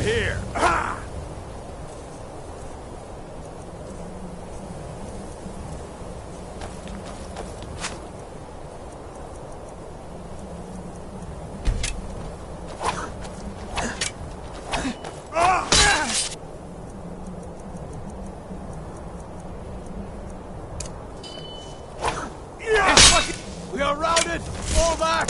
here. We are routed! Fall back!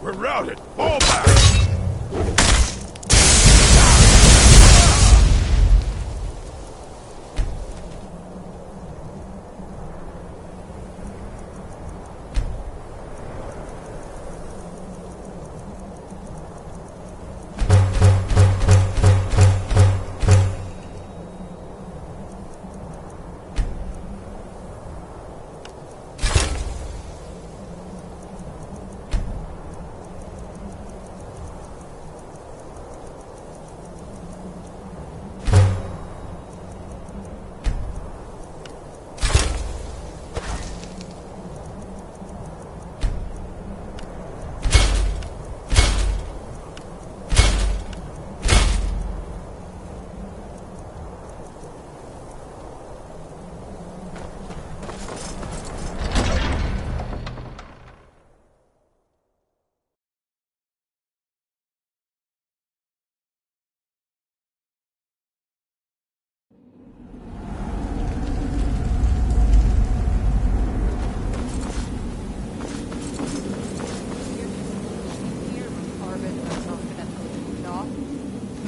We're routed! Fall back!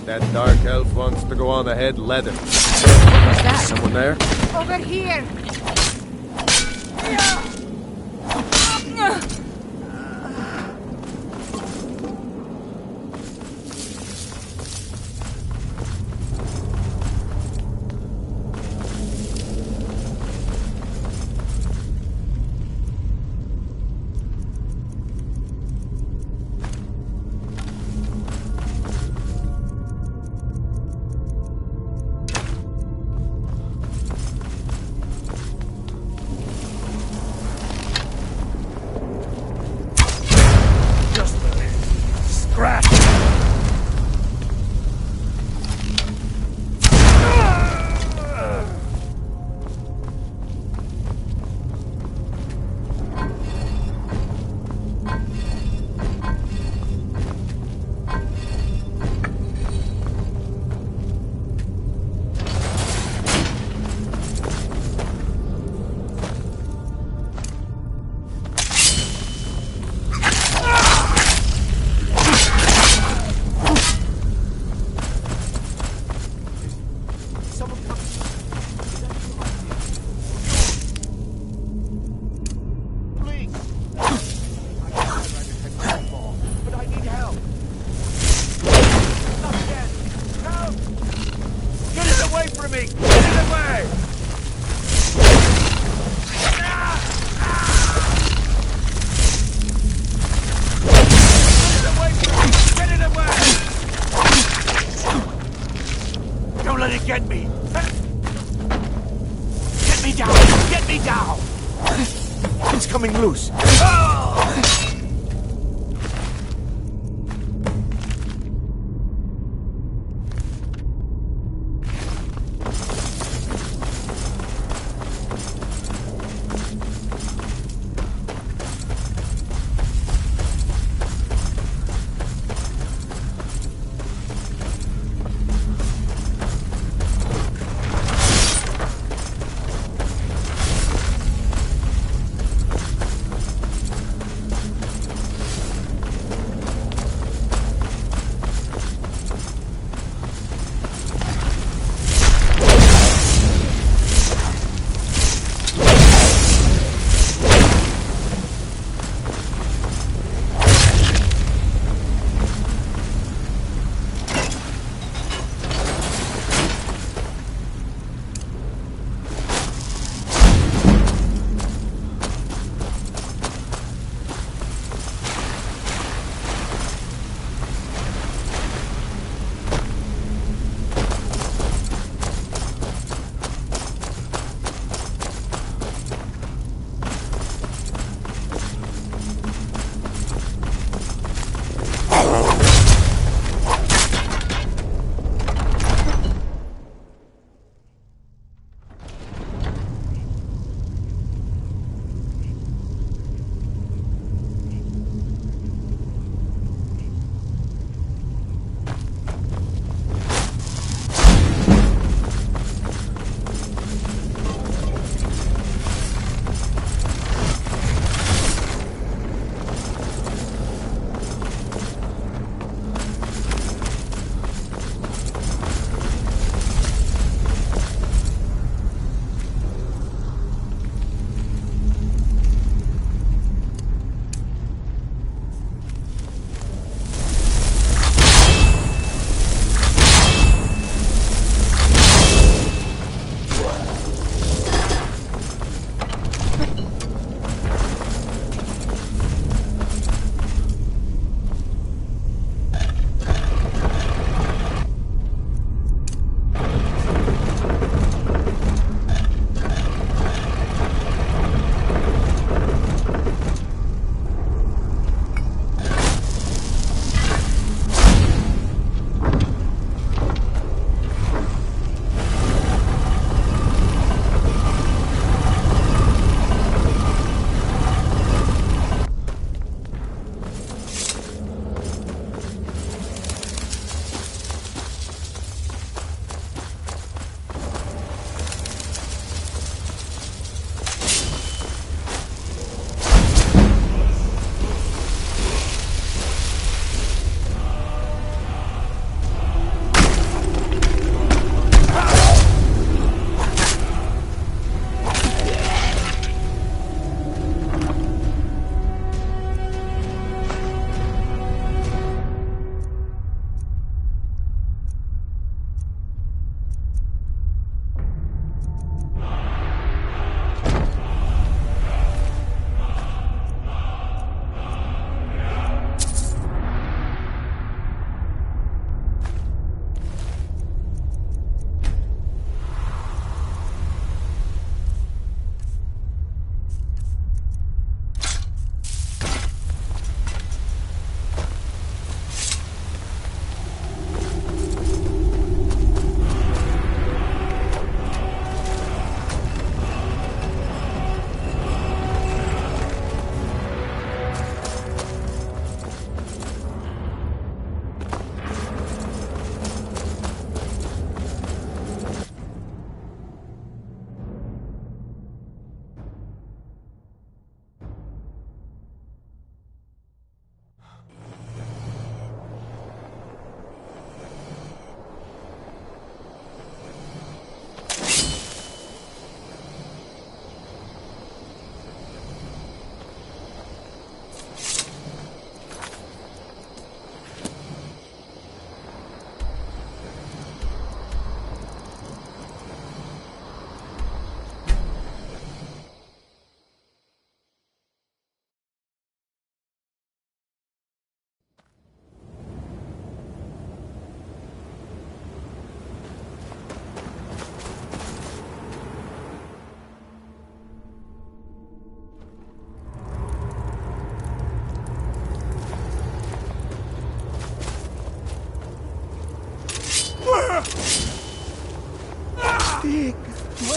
That dark elf wants to go on ahead, let him. What's that? Someone there? Over here!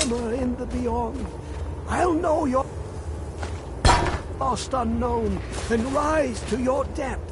swimmer in the beyond. I'll know you're lost unknown and rise to your depths.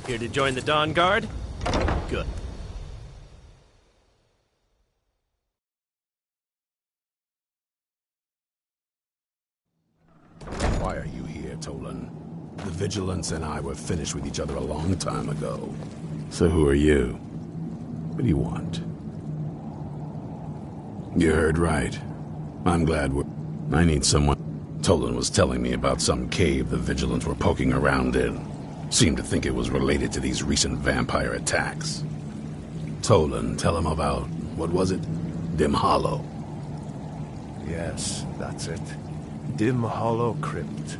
Here to join the Dawn Guard? Good. Why are you here, Tolan? The Vigilance and I were finished with each other a long time ago. So who are you? What do you want? You heard right. I'm glad I need someone. Tolan was telling me about some cave the Vigilance were poking around in. Seemed to think it was related to these recent vampire attacks. Tolan, tell him about, what was it? Dim Hollow. Yes, that's it. Dim Hollow Crypt.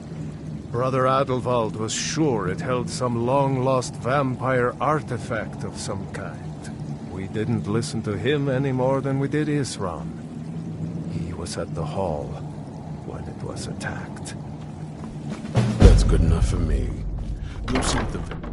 Brother Adelwald was sure it held some long-lost vampire artifact of some kind. We didn't listen to him any more than we did Isran. He was at the hall when it was attacked. That's good enough for me. Go see what the...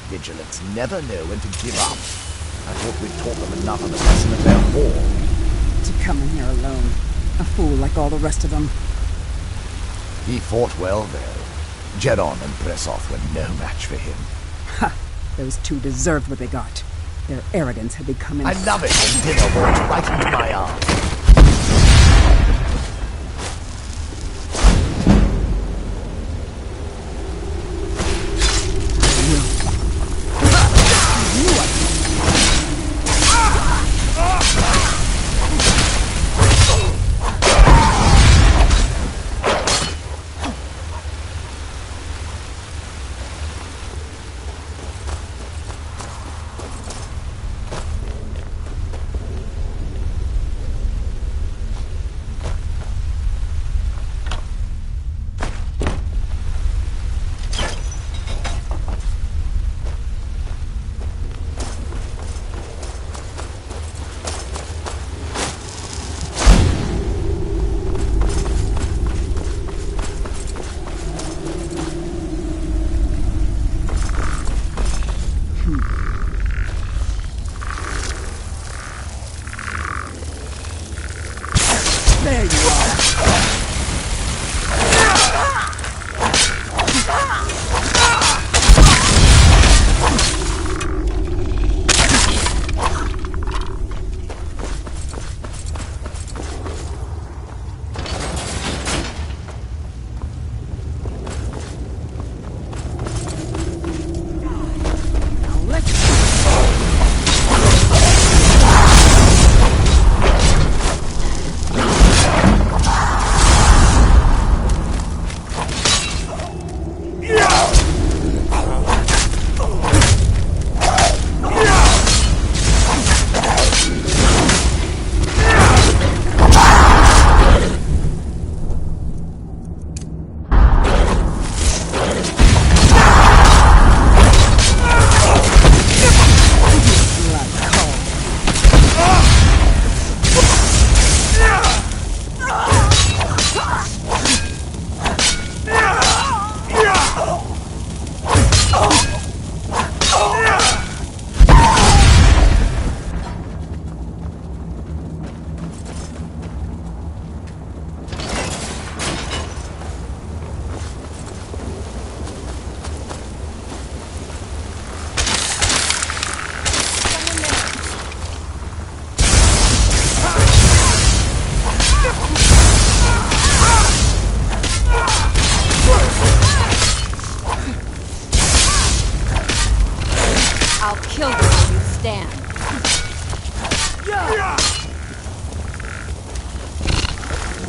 vigilants never know when to give up. I thought we'd taught them enough of a lesson of their war. To come in here alone. A fool like all the rest of them. He fought well, though. Jedon and Bressoth were no match for him. Ha! Those two deserved what they got. Their arrogance had become I love it when dinner walks right into my arms. There you are. I'll kill you where you stand.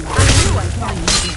I knew I'd find you.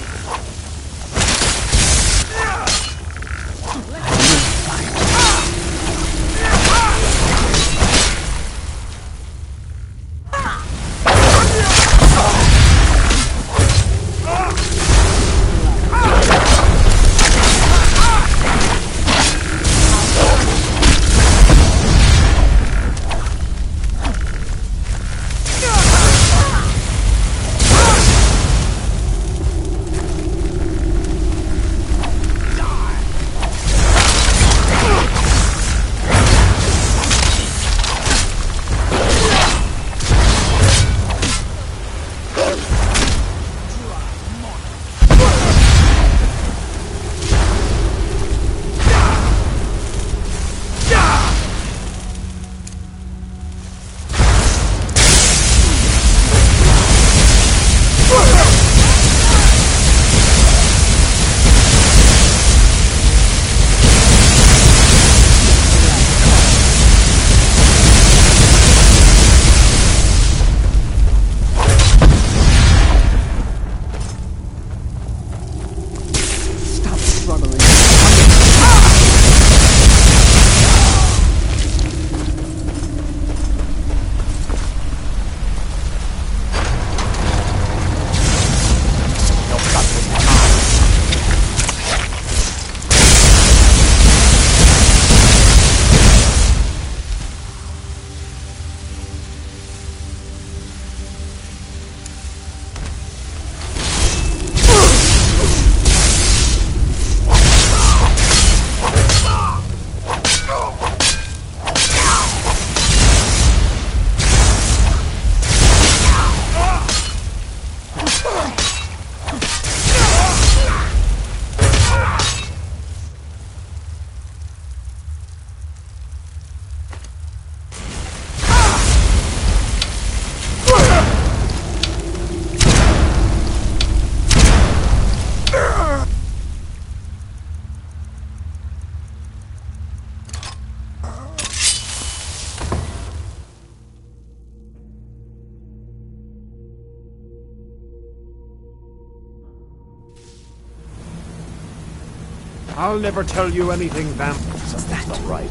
I'll never tell you anything, Vamp. Something's not right.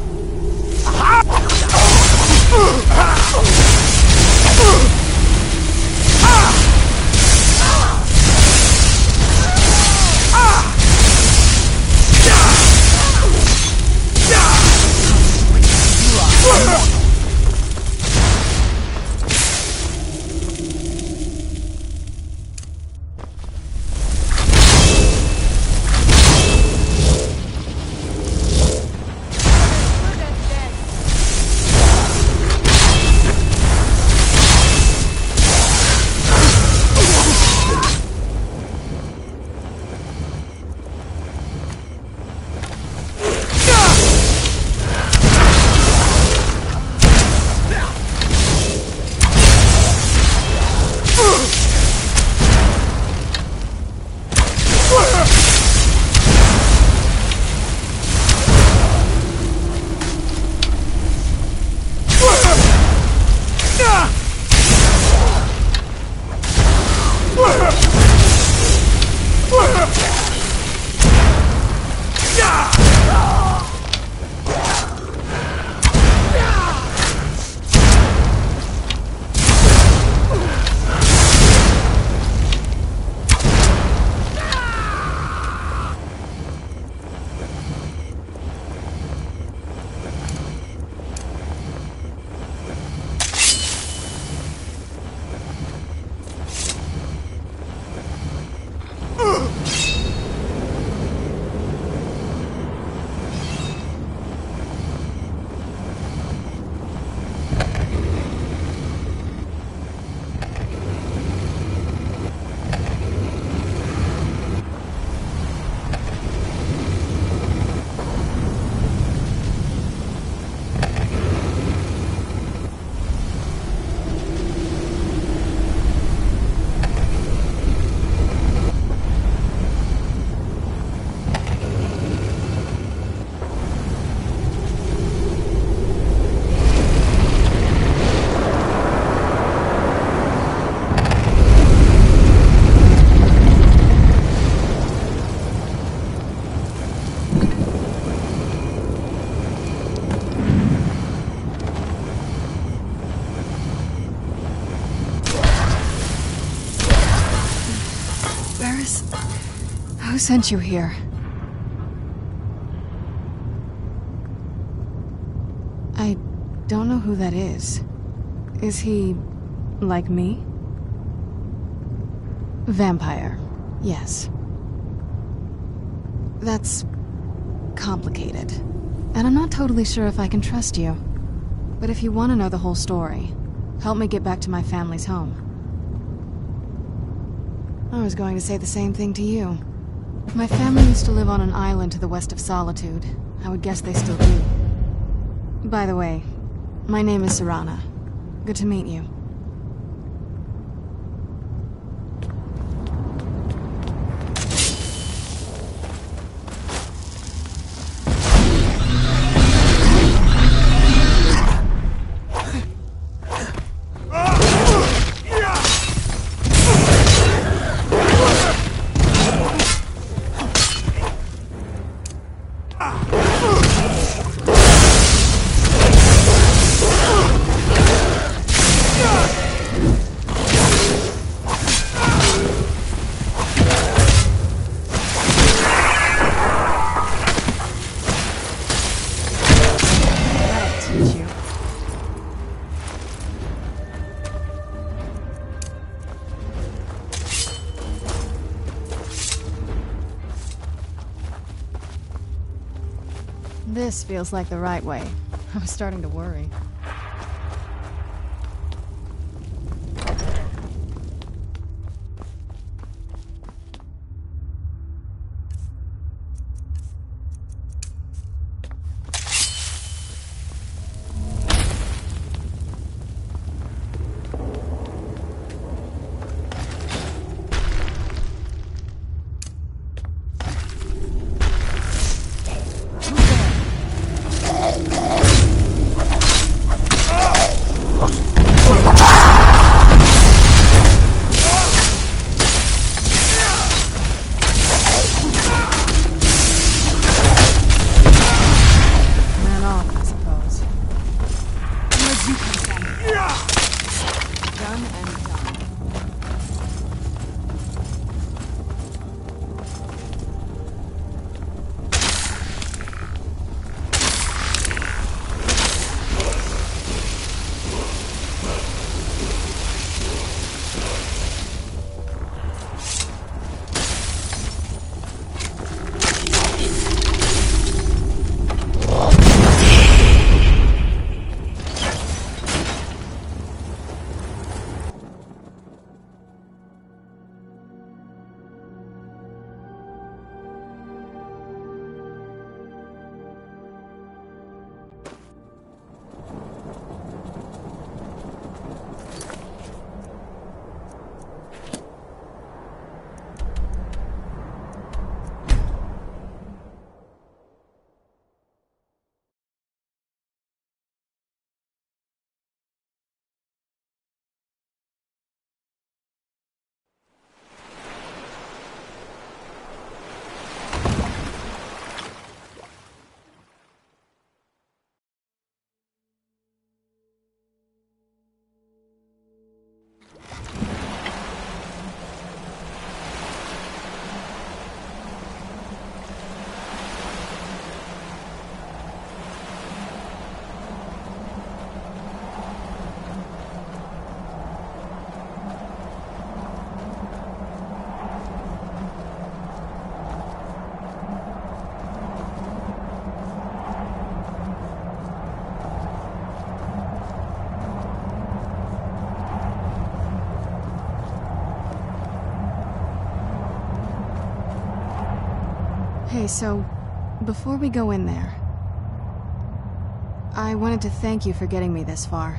Who sent you here? I don't know who that is. Is he like me? Vampire, yes. That's complicated. And I'm not totally sure if I can trust you. But if you want to know the whole story, help me get back to my family's home. I was going to say the same thing to you. My family used to live on an island to the west of Solitude. I would guess they still do. By the way, my name is Serana. Good to meet you. This feels like the right way. I was starting to worry. Okay, so before we go in there, I wanted to thank you for getting me this far.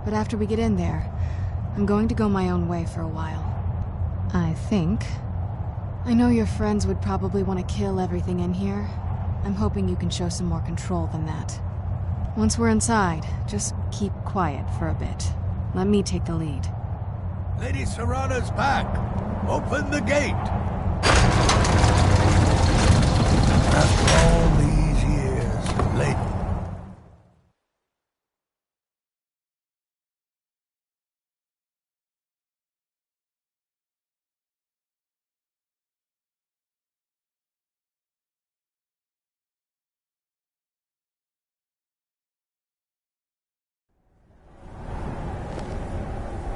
But after we get in there, I'm going to go my own way for a while. I think. I know your friends would probably want to kill everything in here. I'm hoping you can show some more control than that. Once we're inside, just keep quiet for a bit. Let me take the lead. Lady Serrana's back. Open the gate. After all these years, Lady...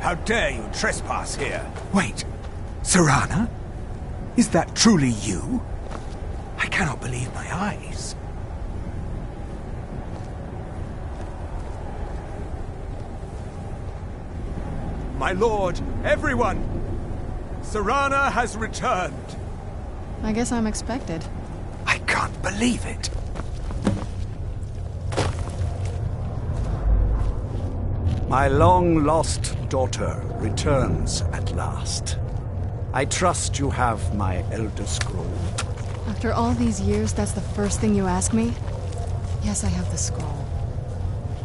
How dare you trespass here? Wait, Serrana? Is that truly you? I cannot believe my eyes. My lord, everyone! Serrana has returned. I guess I'm expected. I can't believe it. My long-lost daughter returns at last. I trust you have my Elder Scroll. After all these years, that's the first thing you ask me? Yes, I have the scroll.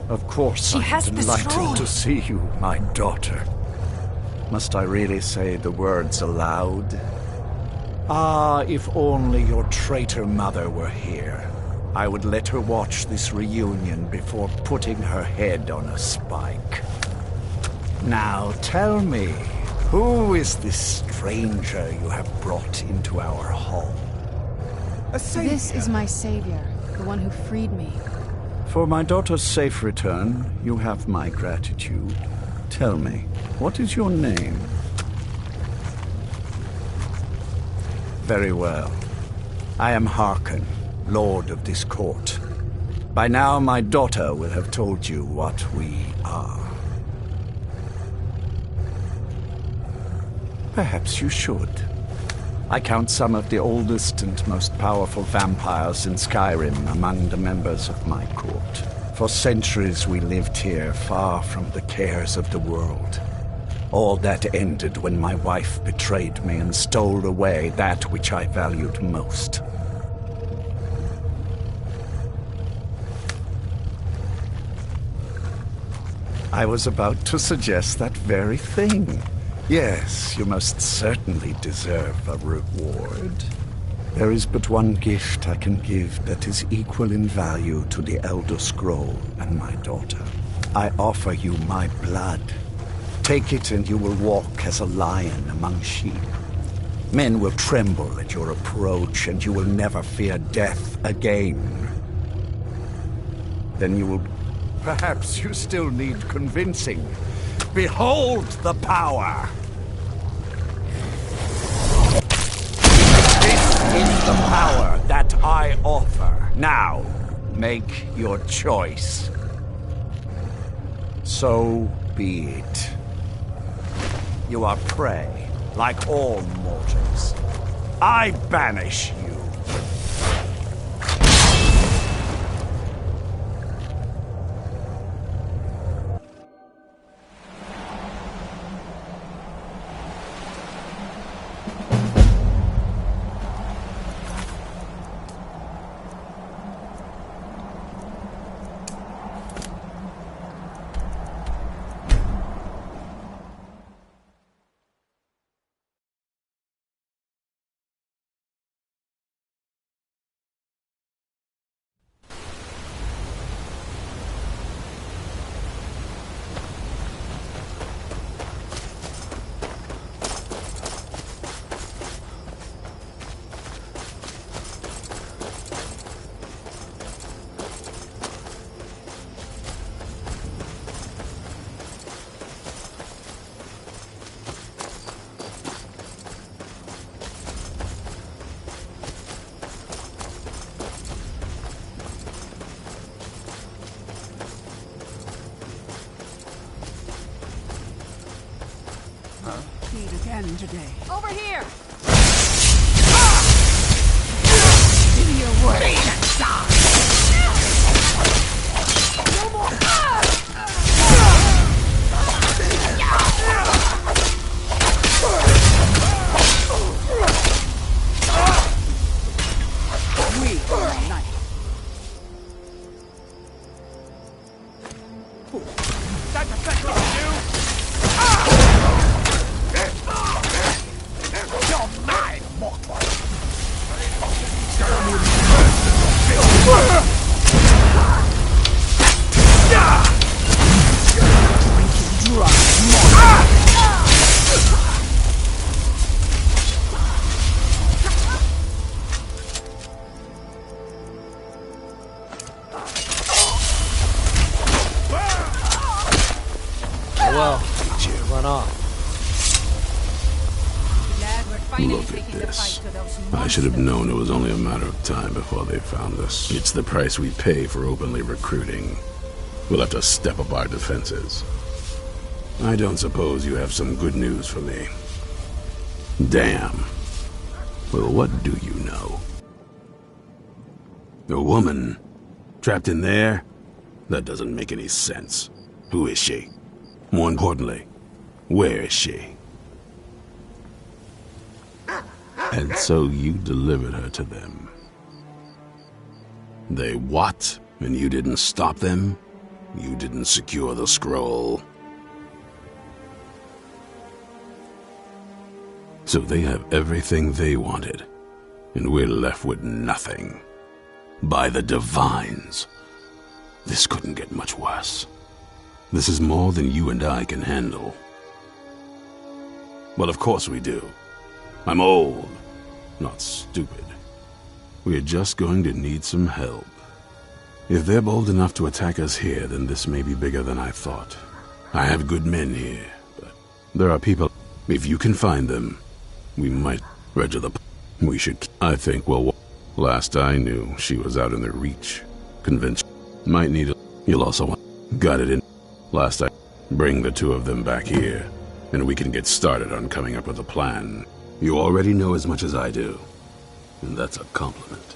Of course, She has I'm the delighted scroll. to see you, my daughter. Must I really say the words aloud? Ah, if only your traitor mother were here. I would let her watch this reunion before putting her head on a spike. Now tell me, who is this stranger you have brought into our home? A savior. This is my savior, the one who freed me. For my daughter's safe return, you have my gratitude. Tell me, what is your name? Very well. I am Harkon, Lord of this court. By now, my daughter will have told you what we are. Perhaps you should. I count some of the oldest and most powerful vampires in Skyrim among the members of my court. For centuries we lived here, far from the cares of the world. All that ended when my wife betrayed me and stole away that which I valued most. I was about to suggest that very thing. Yes, you most certainly deserve a reward. There is but one gift I can give that is equal in value to the Elder Scroll and my daughter. I offer you my blood. Take it and you will walk as a lion among sheep. Men will tremble at your approach and you will never fear death again. Then you will... Perhaps you still need convincing. Behold the power! This is the power that I offer. Now, make your choice. So be it. You are prey, like all mortals. I banish you. Meet again today. Over here! Idiot! Well, run off. Look at this. I should have known it was only a matter of time before they found us. It's the price we pay for openly recruiting. We'll have to step up our defenses. I don't suppose you have some good news for me. Damn. Well, what do you know? A woman? Trapped in there? That doesn't make any sense. Who is she? More importantly, where is she? And so you delivered her to them. They what? And you didn't stop them? You didn't secure the scroll? So they have everything they wanted, and we're left with nothing. By the Divines. This couldn't get much worse. This is more than you and I can handle. Well, of course we do. I'm old, not stupid. We're just going to need some help. If they're bold enough to attack us here, then this may be bigger than I thought. I have good men here, but there are people. If you can find them, we might register the... We should... I think, well, last I knew, she was out in the Reach. Convinced. Might need a... You'll also want... Got it in... Last I... Bring the two of them back here, and we can get started on coming up with a plan. You already know as much as I do, and that's a compliment.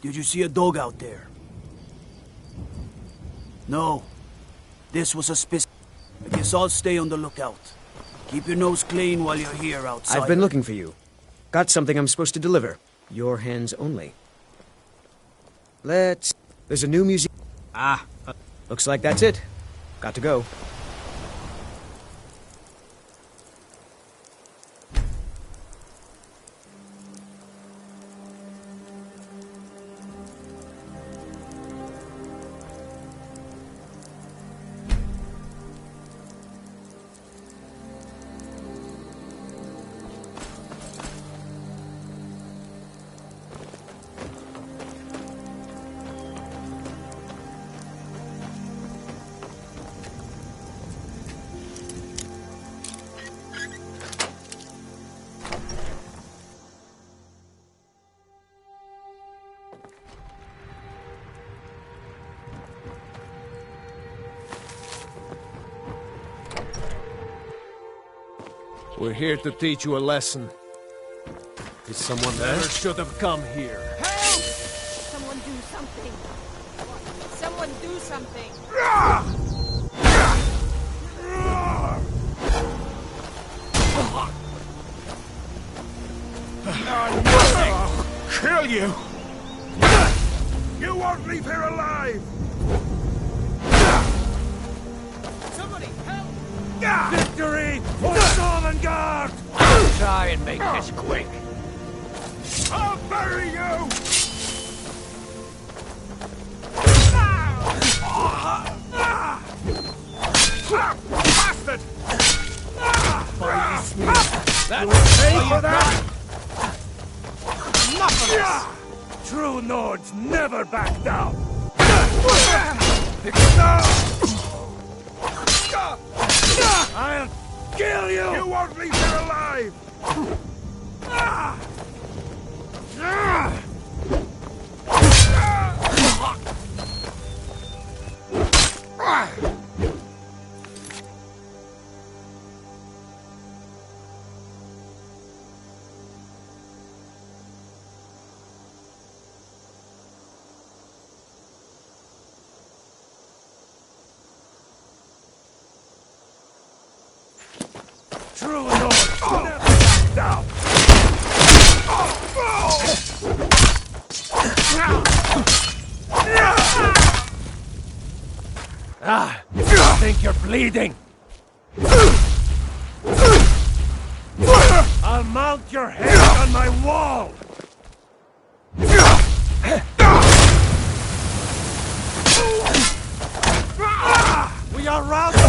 Did you see a dog out there? No. This was a I guess I'll stay on the lookout. Keep your nose clean while you're here outside. I've been looking for you. Got something I'm supposed to deliver. Your hands only. There's a new museum. Looks like that's it. Got to go. We're here to teach you a lesson. Is someone there? Never should have come here. Help! Someone do something. Someone do something. Kill you! You won't leave here alive! Somebody help! Victory for Sovngarde! Try and make this quick. I'll bury you! Bastard! That will pay for that! Enough of this! True Nords never back down! I'll kill you! You won't leave here alive! True North, never back down! I think you're bleeding! I'll mount your head on my wall! We are routed!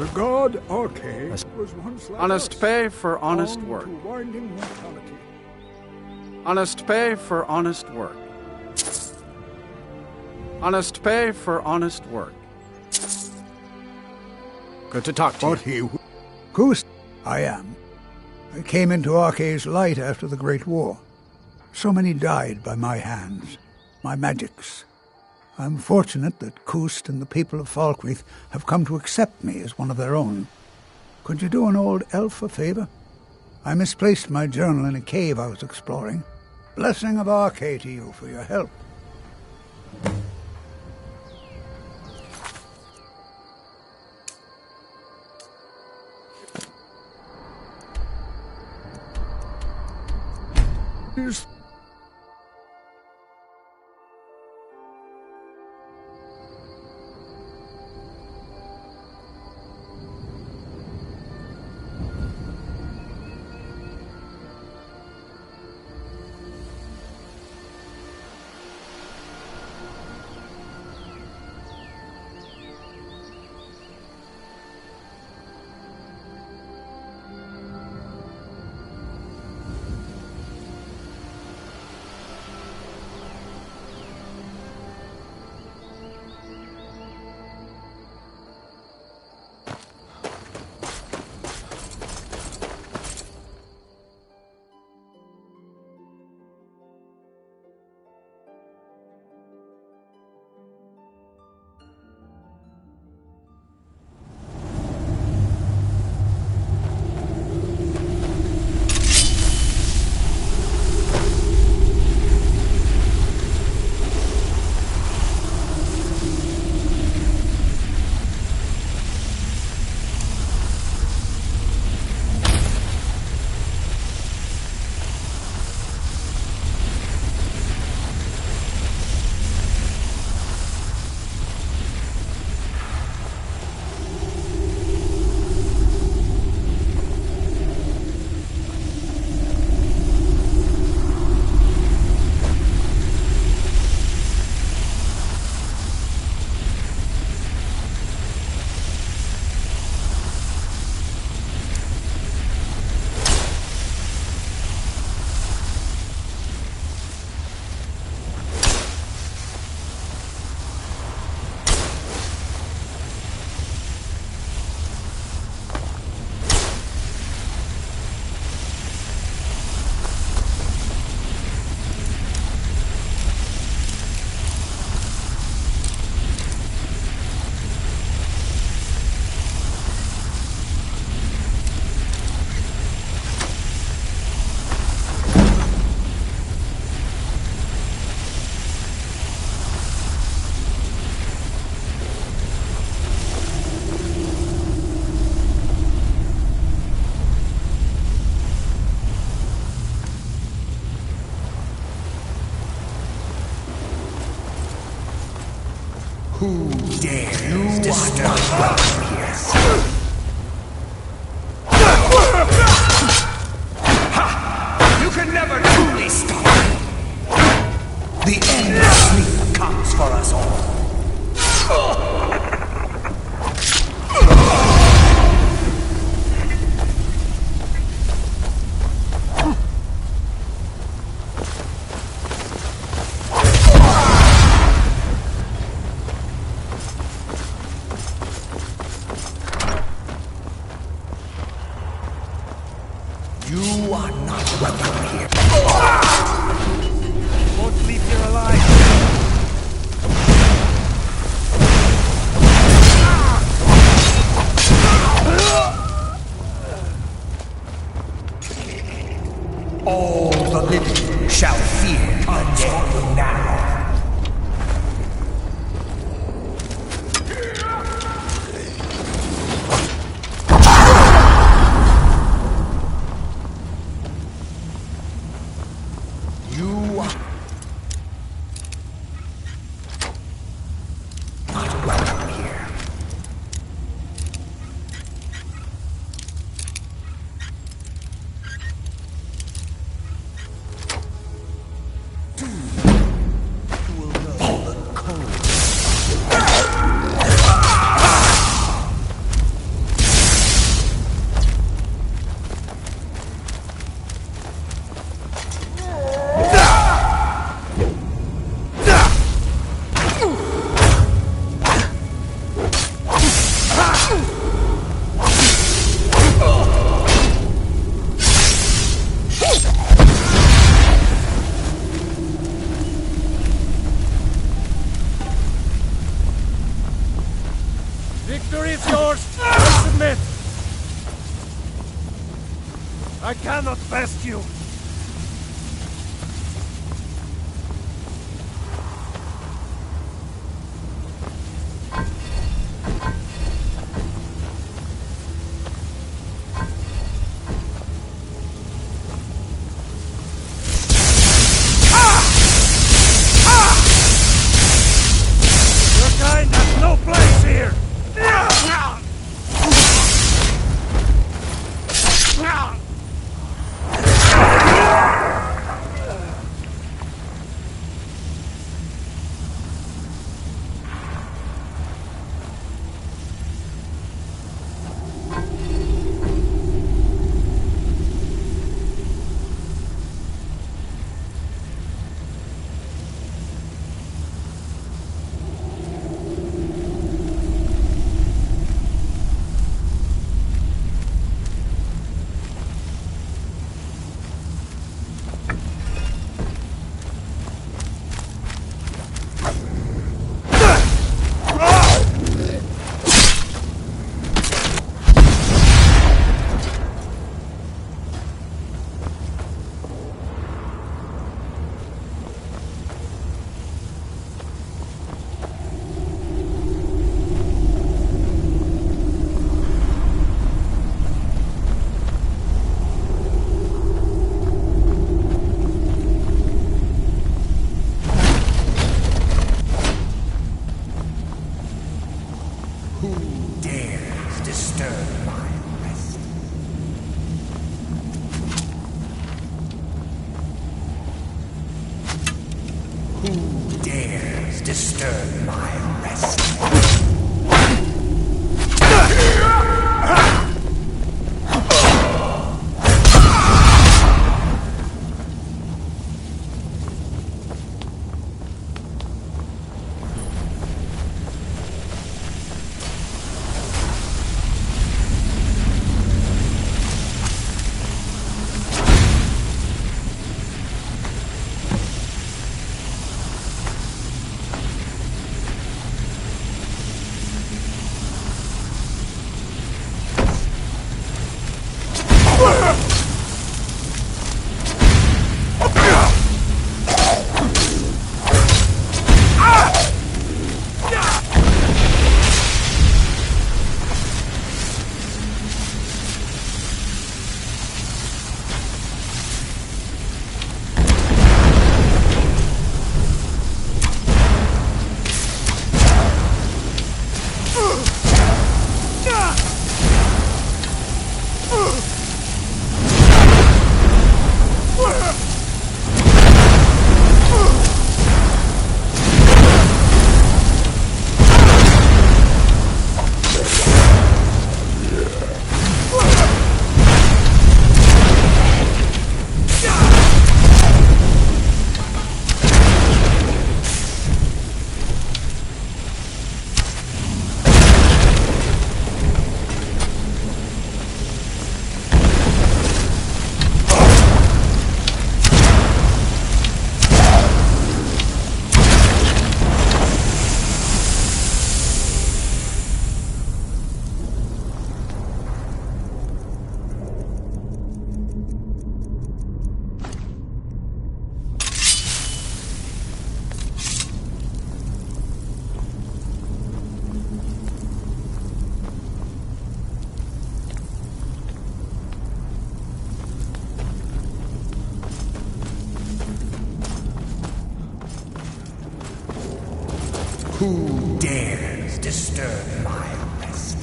The god Arcade was once like Honest us, pay for honest bound work. to winding mortality. Honest pay for honest work. Honest pay for honest work. Good to talk to you. But he... Kus, I am. I came into Arcade's light after the Great War. So many died by my hands, my magics. I'm fortunate that Kust and the people of Falkreath have come to accept me as one of their own. Could you do an old elf a favor? I misplaced my journal in a cave I was exploring. Blessing of Arcade to you for your help. Here's... Who dares disturb us? You can never truly stop me. The end of sleep comes for us all. You are not welcome here. Won't leave here alive. All the living shall fear undead now. cannot best you! Your kind has no place here! Disturb my rest. Who dares disturb my rest?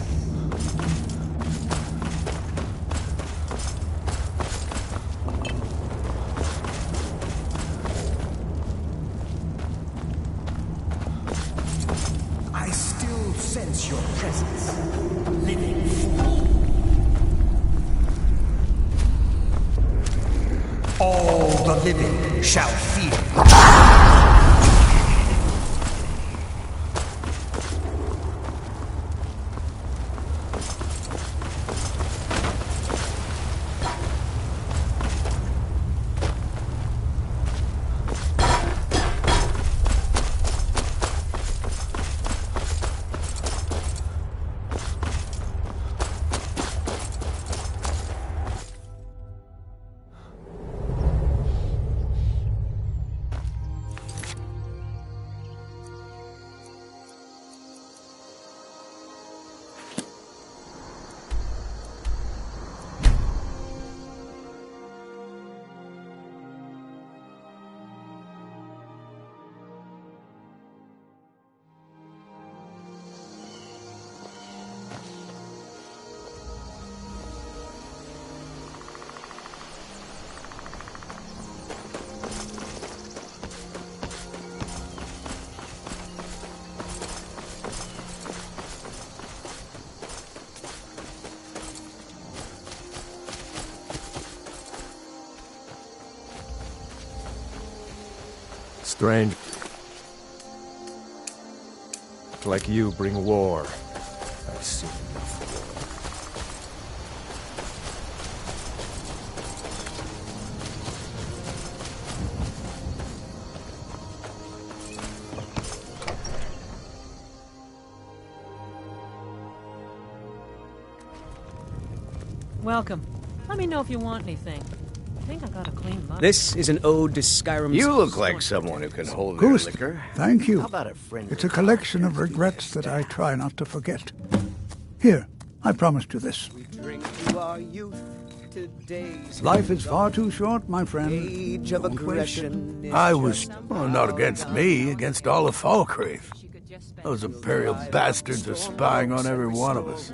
I still sense your presence, living fool. All the living shall fear. strange. Like you bring war. I've seen enough. Welcome. Let me know if you want anything. I think I got a clean mug. This is an ode to Skyrim's... You look like someone who can hold their Ghost, liquor. thank you. How about a friend? It's a collection of regrets that I try not to forget. Here, I promised you this. Drink to our youth, today's Life is far too short, my friend. age of aggression. I was, well, not against me, against all of Falkreath. Those imperial bastards are spying on every one of us.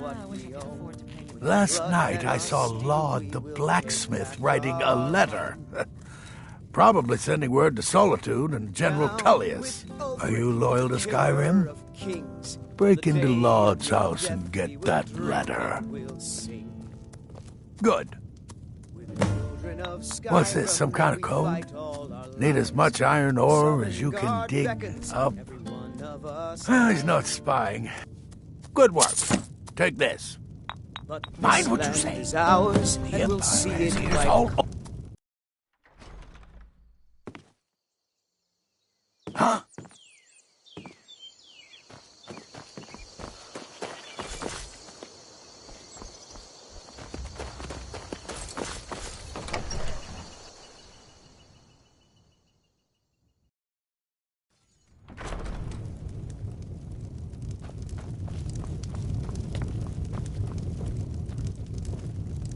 Last night I saw Laud the blacksmith writing a letter. Probably sending word to Solitude and General Tullius. Are you loyal to Skyrim? Break into Laud's house and get that letter. Good. What's this, some kind of code? Need as much iron ore as you can dig up? Well, he's not spying. Good work. Take this. Mind what you say. The Empire is his all. Huh?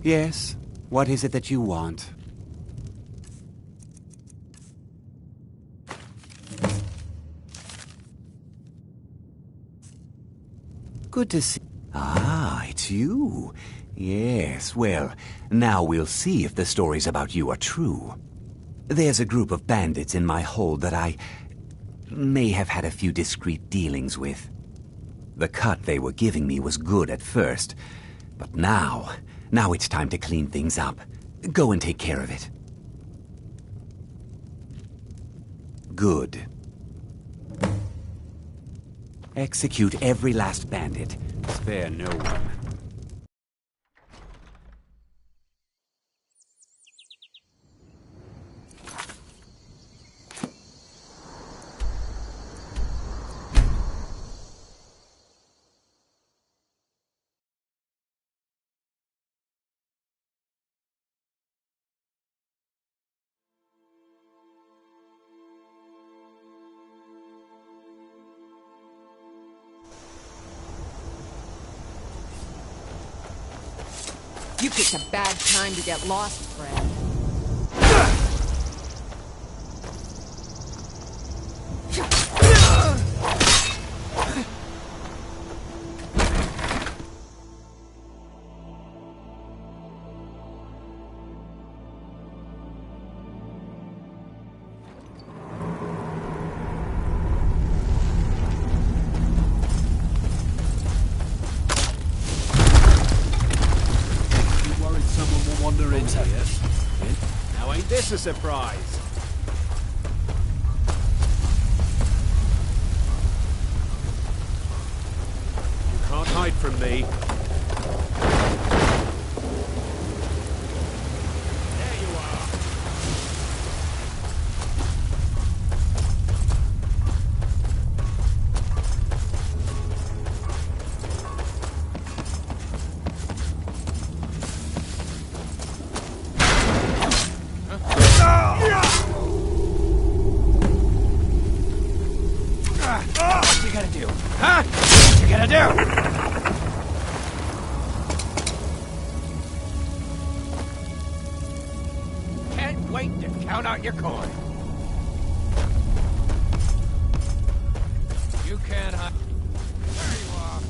Yes? What is it that you want? Good to see... Ah, it's you. Yes, well, now we'll see if the stories about you are true. There's a group of bandits in my hold that I may have had a few discreet dealings with. The cut they were giving me was good at first, but now it's time to clean things up. Go and take care of it. Good. Execute every last bandit. Spare no one. You picked a bad time to get lost, friend. Now ain't this a surprise? You can't hide from me. There you are. What you gonna do? Huh? What you gonna do? Can't wait to count out your coin. You can't hide. There you are.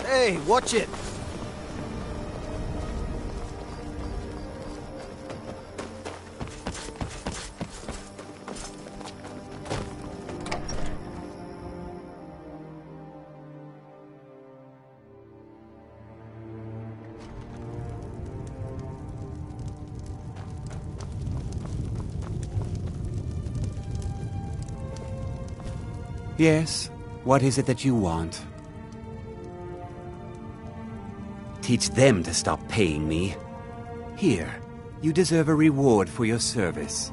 Hey, watch it! Yes? What is it that you want? Teach them to stop paying me. Here, you deserve a reward for your service.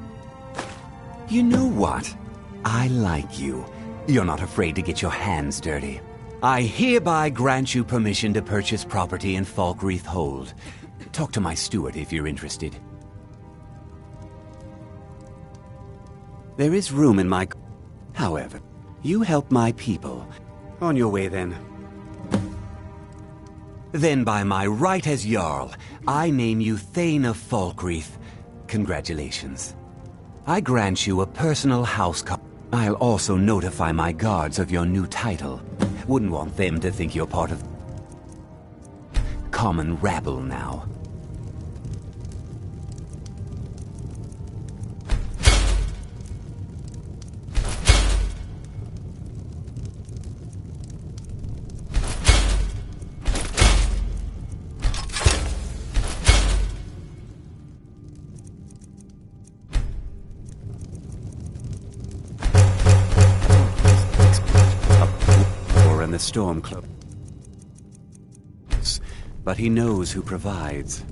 You know what? I like you. You're not afraid to get your hands dirty. I hereby grant you permission to purchase property in Falkreath Hold. Talk to my steward if you're interested. There is room in my... However, you help my people. On your way, then. Then by my right as Jarl, I name you Thane of Falkreath. Congratulations. I grant you a personal house I'll also notify my guards of your new title. Wouldn't want them to think you're part of... common rabble now. The storm close, but he knows who provides.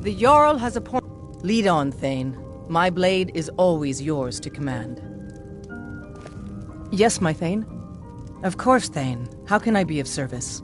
The Jarl has a point. Lead on, Thane. My blade is always yours to command. Yes, my Thane? Of course, Thane. How can I be of service?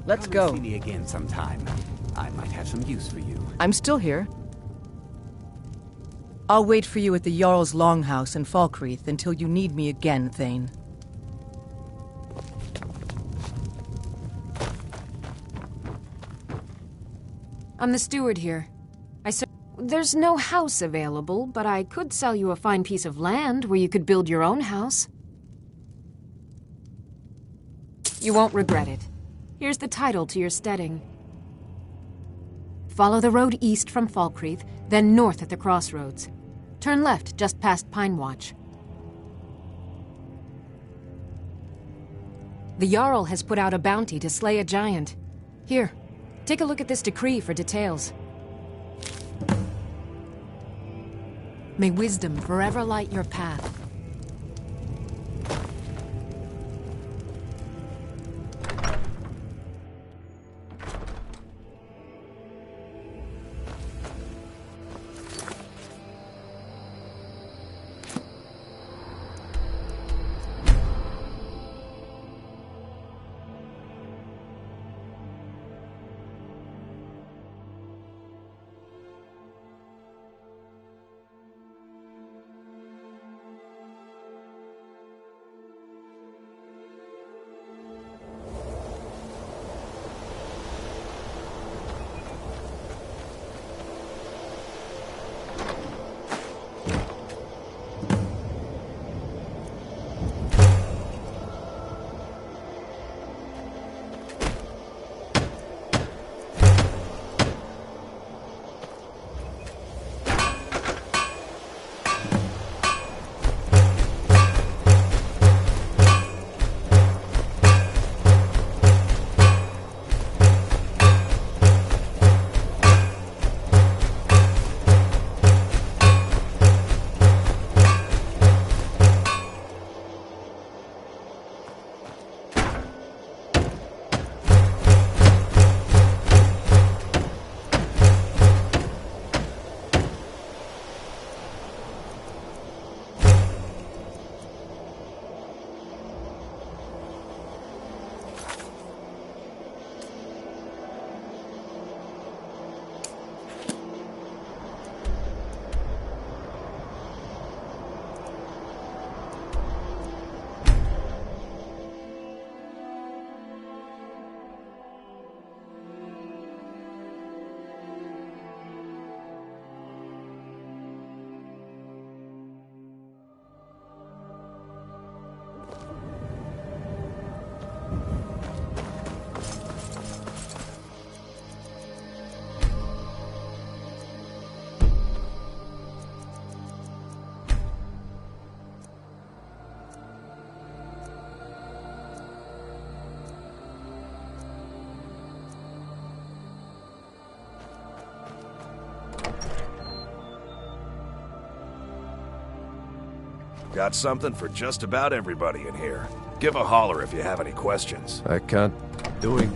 Let's go. See me again sometime. I might have some use for you. I'm still here. I'll wait for you at the Jarl's Longhouse in Falkreath until you need me again, Thane. I'm the steward here. There's no house available, but I could sell you a fine piece of land where you could build your own house. You won't regret it. Here's the title to your steading. Follow the road east from Falkreath, then north at the crossroads. Turn left just past Pine Watch. The Jarl has put out a bounty to slay a giant. Here, take a look at this decree for details. May wisdom forever light your path. Got something for just about everybody in here. Give a holler if you have any questions. I can't... doing...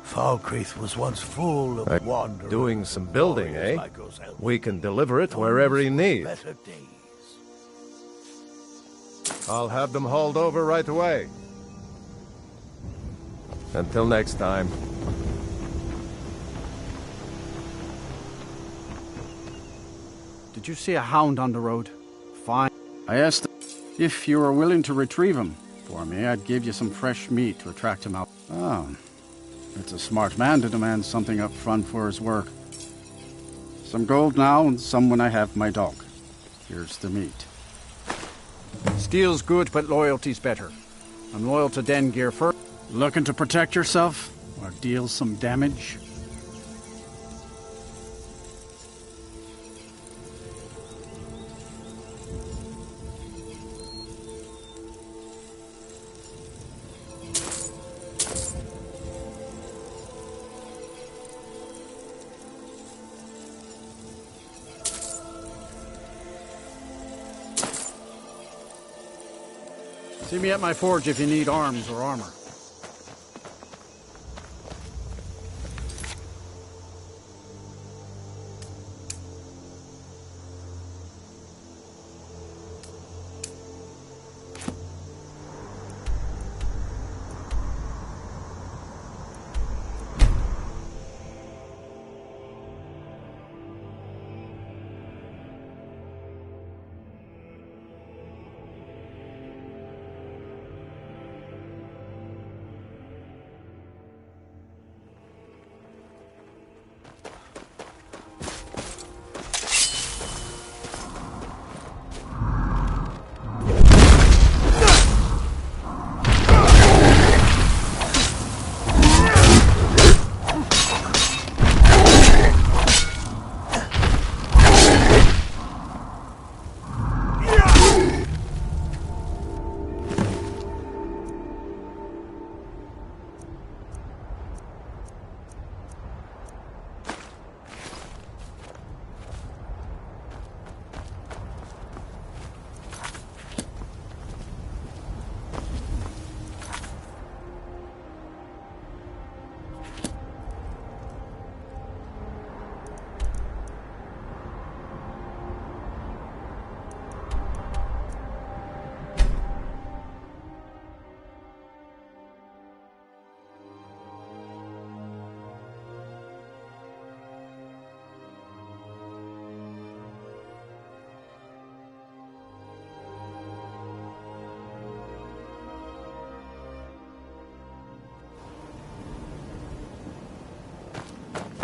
Falkreath was once full of wonder. Doing some building, eh? We can deliver it wherever you need. I'll have them hauled over right away. Until next time. Did you see a hound on the road? Fine. I asked if you were willing to retrieve him for me. I'd give you some fresh meat to attract him out. Oh, it's a smart man to demand something up front for his work. Some gold now and some when I have my dog. Here's the meat. Steel's good, but loyalty's better. I'm loyal to Den Gear first. Looking to protect yourself or deal some damage? See me at my forge if you need arms or armor.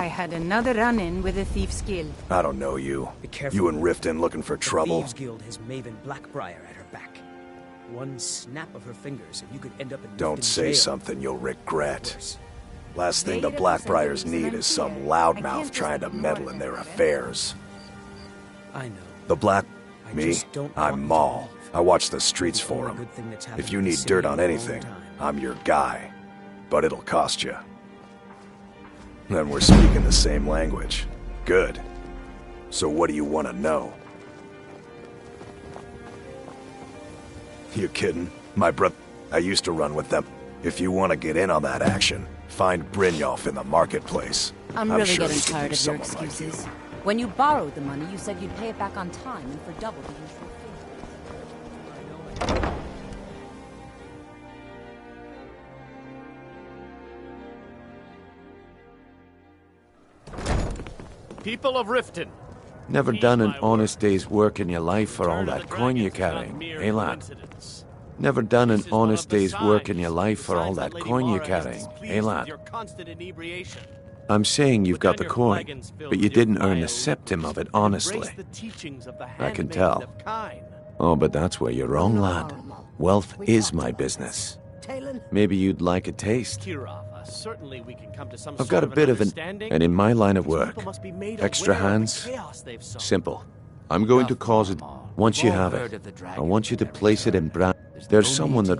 I had another run-in with a thief's guild. I don't know you. Be careful. You and Riften looking for trouble? Thieves Guild has Maven Blackbriar at her back. One snap of her fingers and you could end up in Don't Riften say jail. something you'll regret. Last thing the Blackbriars need is some loudmouth trying to meddle in their affairs. I know. The Black... I Me? just don't I'm want Maul. I watch the streets for him. good thing that's happened If you in the need city dirt in on a long anything, time. I'm your guy. But it'll cost you. Then we're speaking the same language. Good. So what do you want to know? You kidding? My brother... I used to run with them. If you want to get in on that action, find Brynjolf in the marketplace. I'm really sure getting he could tired use of your someone like you. excuses. When you borrowed the money, you said you'd pay it back on time and for double the usual fee. People of Riften. Never done an honest day's work in your life for all that coin you're carrying, eh, lad? Never done an honest day's work in your life for all that coin you're carrying, eh, lad? I'm saying you've got the coin, but you didn't earn a septim of it honestly. I can tell. Oh, but that's where you're wrong, lad. Wealth is my business. Maybe you'd like a taste. I've got a bit of and in my line of work, extra hands, simple. I'm going to cause it. Once you have it, I want you to place it in brown. There's someone that...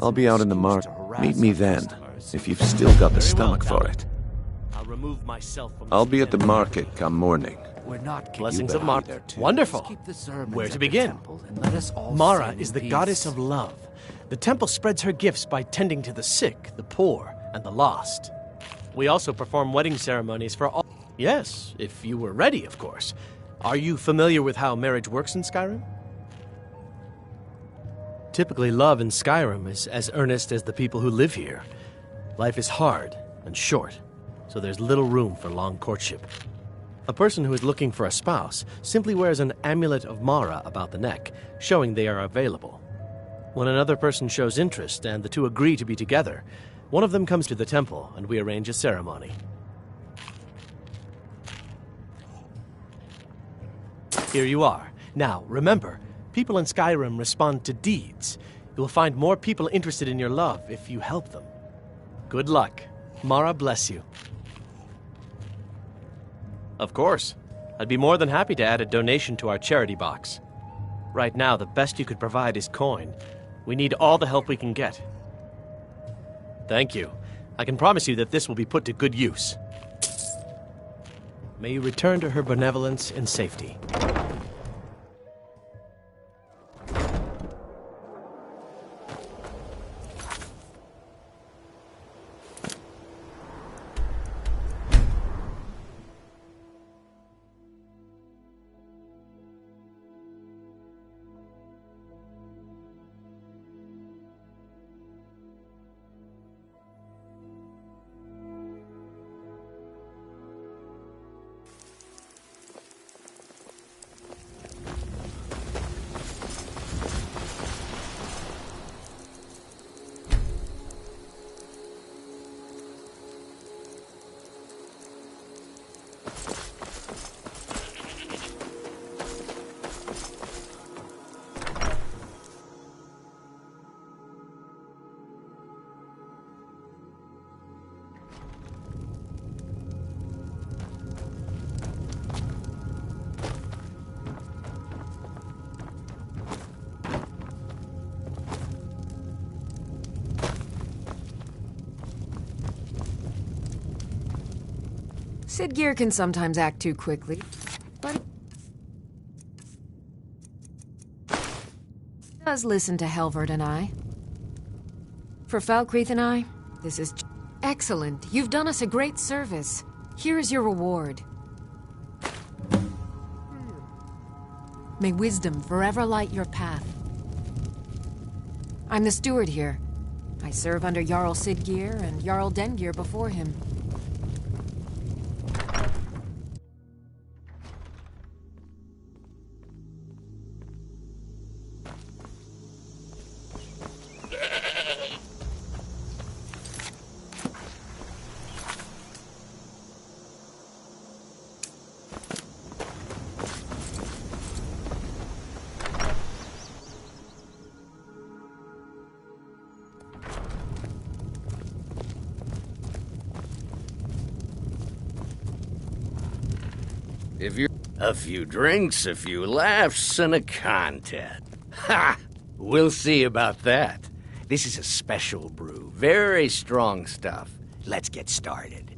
I'll be out in the market. Meet me then, if you've still got the stomach for it. I'll be at the market come morning. Blessings of Mara. Wonderful. Where to begin? Mara is the goddess of love. The temple spreads her gifts by tending to the sick, the poor, and the lost. We also perform wedding ceremonies for all... Yes, if you were ready, of course. Are you familiar with how marriage works in Skyrim? Typically, love in Skyrim is as earnest as the people who live here. Life is hard and short, so there's little room for long courtship. A person who is looking for a spouse simply wears an amulet of Mara about the neck, showing they are available. When another person shows interest and the two agree to be together, one of them comes to the temple and we arrange a ceremony. Here you are. Now, remember, people in Skyrim respond to deeds. You will find more people interested in your love if you help them. Good luck. Mara bless you. Of course. I'd be more than happy to add a donation to our charity box. Right now, the best you could provide is coin. We need all the help we can get. Thank you. I can promise you that this will be put to good use. May you return to her benevolence in safety. Sidgear can sometimes act too quickly, but he does listen to Helvard and I. For Falkreath and I, this is excellent. You've done us a great service. Here is your reward. May wisdom forever light your path. I'm the steward here. I serve under Jarl Sidgear and Jarl Dengeir before him. A few drinks, a few laughs, and a contest. Ha! We'll see about that. This is a special brew. Very strong stuff. Let's get started.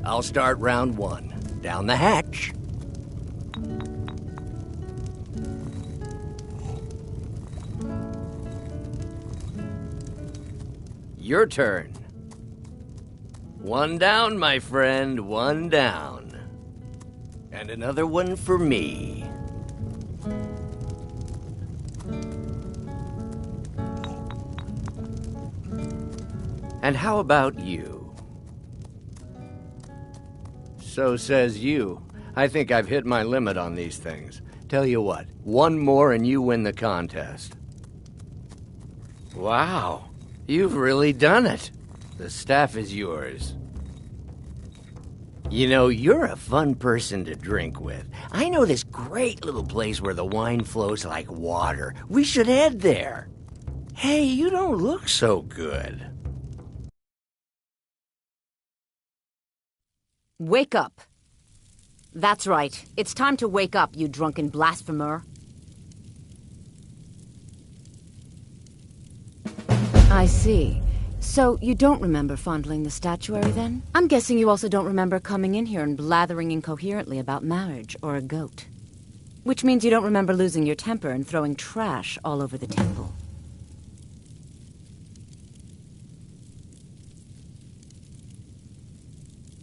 I'll start round 1. Down the hatch. Your turn. 1 down, my friend, 1 down. And another one for me. And how about you? So says you. I think I've hit my limit on these things. Tell you what, 1 more and you win the contest. Wow, you've really done it. The staff is yours. You know, you're a fun person to drink with. I know this great little place where the wine flows like water. We should head there. Hey, you don't look so good. Wake up. That's right. It's time to wake up, you drunken blasphemer. I see. So, you don't remember fondling the statuary, then? I'm guessing you also don't remember coming in here and blathering incoherently about marriage or a goat. Which means you don't remember losing your temper and throwing trash all over the table.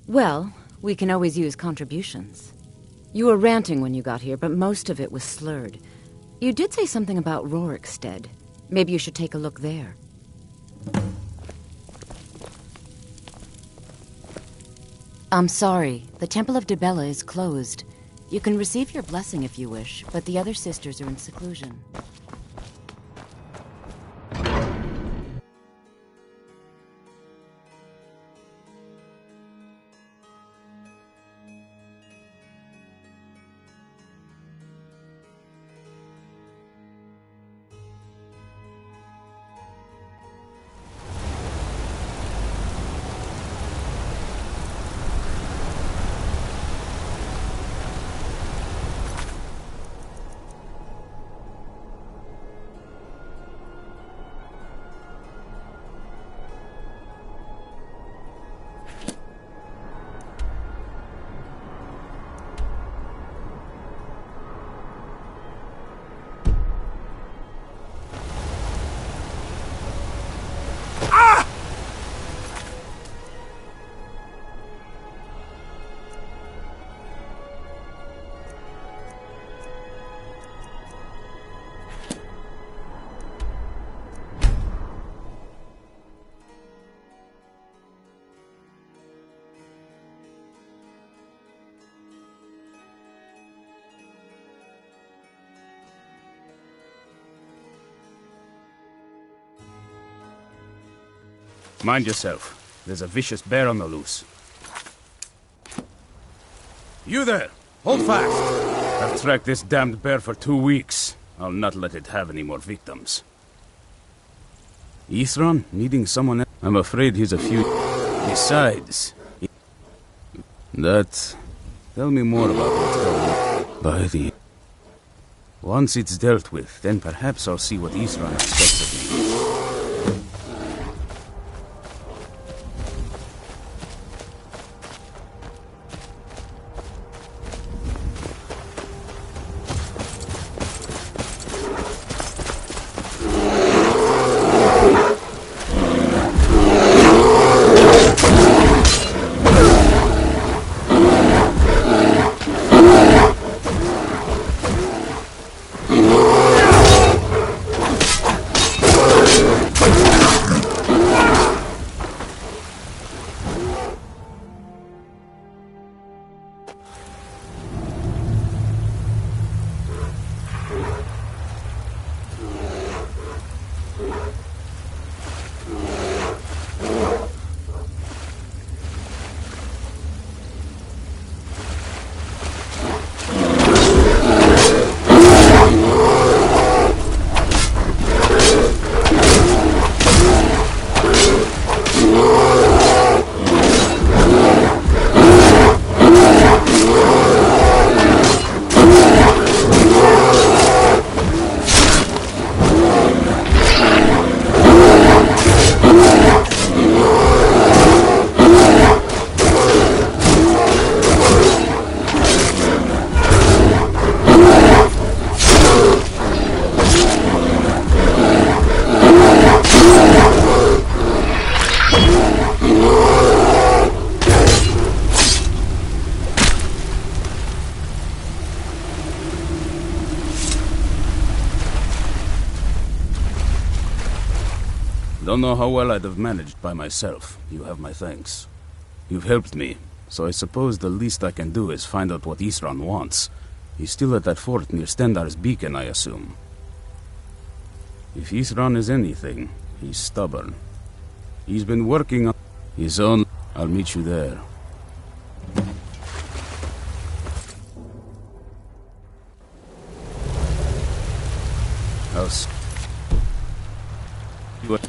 Well, we can always use contributions. You were ranting when you got here, but most of it was slurred. You did say something about Rorikstead. Maybe you should take a look there. I'm sorry. The Temple of Dibella is closed. You can receive your blessing if you wish, but the other sisters are in seclusion. Mind yourself. There's a vicious bear on the loose. You there! Hold fast! I've tracked this damned bear for 2 weeks. I'll not let it have any more victims. Ithron, needing someone else? I'm afraid he's a few... Besides... Tell me more about what's going on. By the... Once it's dealt with, then perhaps I'll see what Ithron expects of me. Don't know how well I'd have managed by myself. You have my thanks. You've helped me, so I suppose the least I can do is find out what Isran wants. He's still at that fort near Stendar's beacon, I assume. If Isran is anything, he's stubborn. He's been working on his own. I'll meet you there. House. What?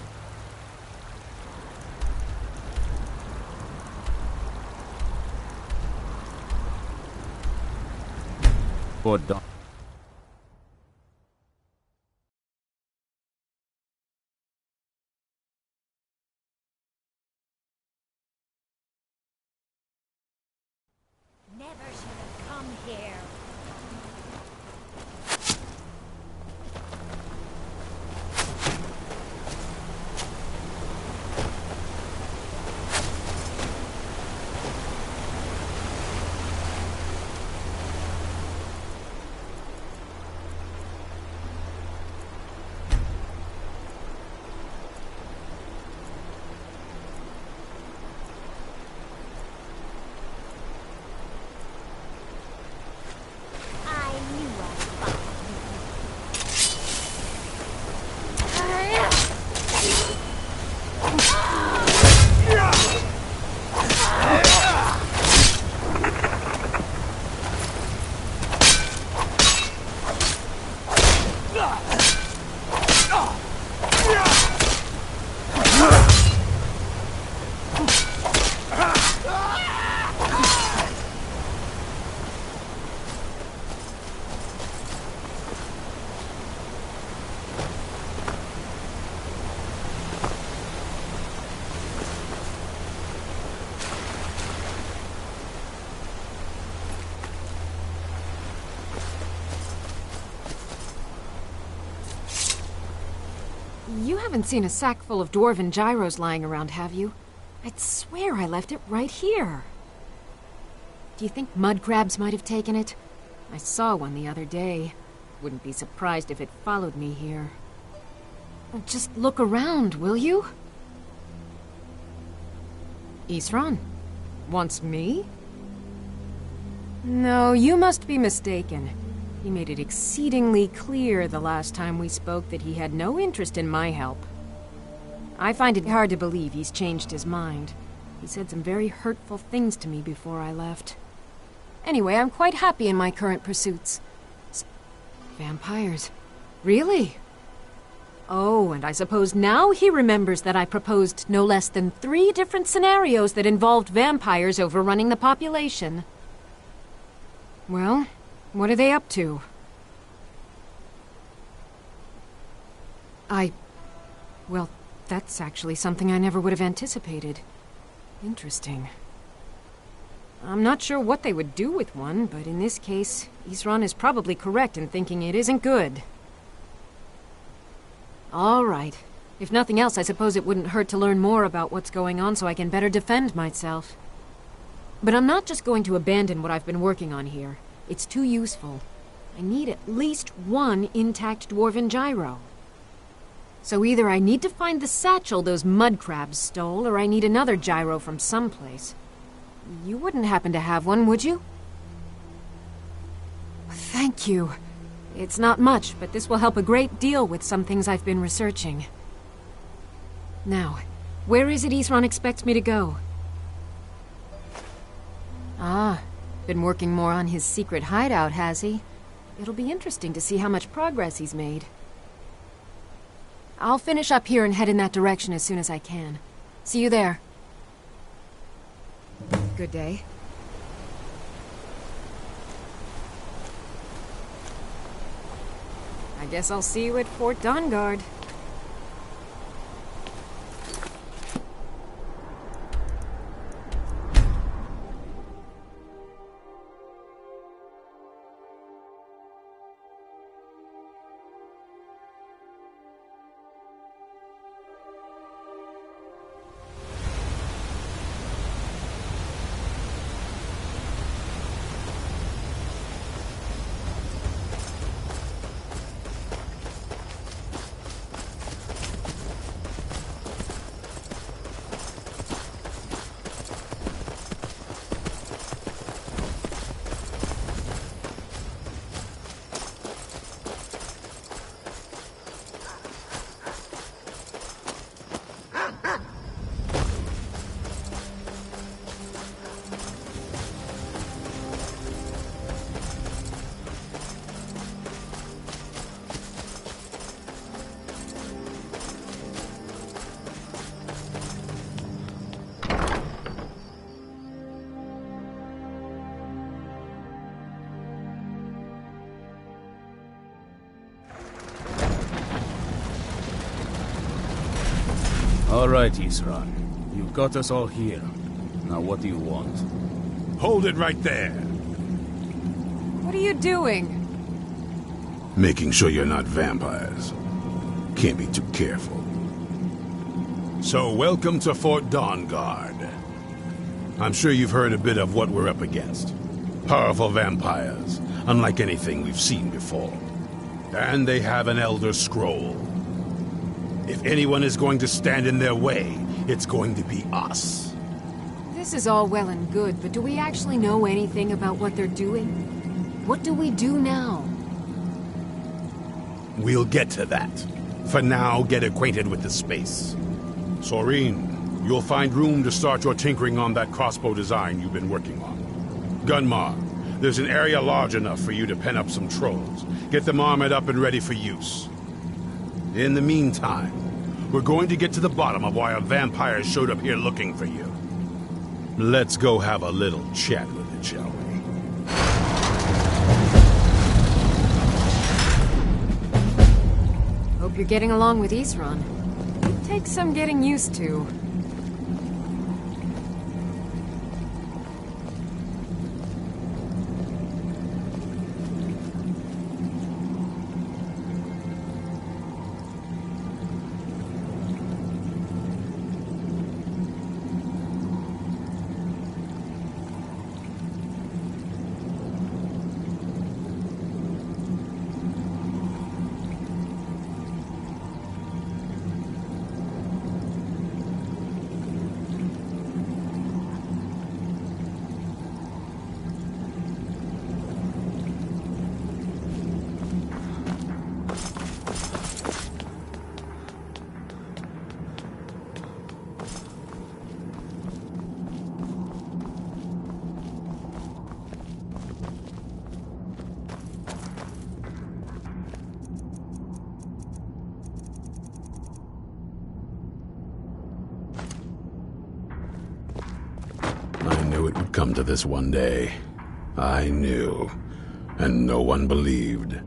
What done? Never should have come here. You haven't seen a sack full of dwarven gyros lying around, have you? I'd swear I left it right here. Do you think mud crabs might have taken it? I saw one the other day. Wouldn't be surprised if it followed me here. Just look around, will you? Isran? Wants me? No, you must be mistaken. He made it exceedingly clear the last time we spoke that he had no interest in my help. I find it hard to believe he's changed his mind. He said some very hurtful things to me before I left. Anyway, I'm quite happy in my current pursuits. Vampires. Really? Oh, and I suppose now he remembers that I proposed no less than 3 different scenarios that involved vampires overrunning the population. Well, what are they up to? Well, that's actually something I never would have anticipated. Interesting. I'm not sure what they would do with one, but in this case, Isran is probably correct in thinking it isn't good. All right. If nothing else, I suppose it wouldn't hurt to learn more about what's going on so I can better defend myself. But I'm not just going to abandon what I've been working on here. It's too useful. I need at least 1 intact dwarven gyro. So either I need to find the satchel those mud crabs stole, or I need another gyro from someplace. You wouldn't happen to have one, would you? Thank you. It's not much, but this will help a great deal with some things I've been researching. Now, where is it Isran expects me to go? Ah, been working more on his secret hideout, has he? It'll be interesting to see how much progress he's made. I'll finish up here and head in that direction as soon as I can. See you there. Good day. I guess I'll see you at Fort Dawnguard. All right, Isran. You've got us all here. Now what do you want? Hold it right there. What are you doing? Making sure you're not vampires. Can't be too careful. So, welcome to Fort Dawnguard. I'm sure you've heard a bit of what we're up against. Powerful vampires, unlike anything we've seen before. And they have an Elder Scroll. If anyone is going to stand in their way, it's going to be us. This is all well and good, but do we actually know anything about what they're doing? What do we do now? We'll get to that. For now, get acquainted with the space. Soreen, you'll find room to start your tinkering on that crossbow design you've been working on. Gunmar, there's an area large enough for you to pen up some trolls. Get them armored up and ready for use. In the meantime, we're going to get to the bottom of why a vampire showed up here looking for you. Let's go have a little chat with it, shall we? Hope you're getting along with Isran. It takes some getting used to. Come to this one day. I knew, and no one believed.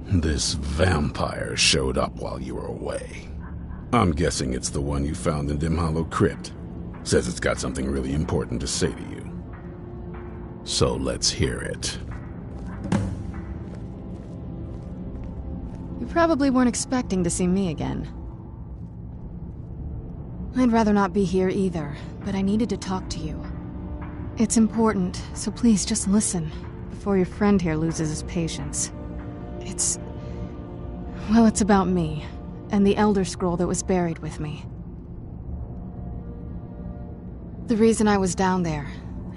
This vampire showed up while you were away. I'm guessing it's the one you found in Dim Hollow Crypt. Says it's got something really important to say to you. So let's hear it. You probably weren't expecting to see me again. I'd rather not be here either, but I needed to talk to you. It's important, so please just listen, before your friend here loses his patience. It's about me, and the Elder Scroll that was buried with me. The reason I was down there,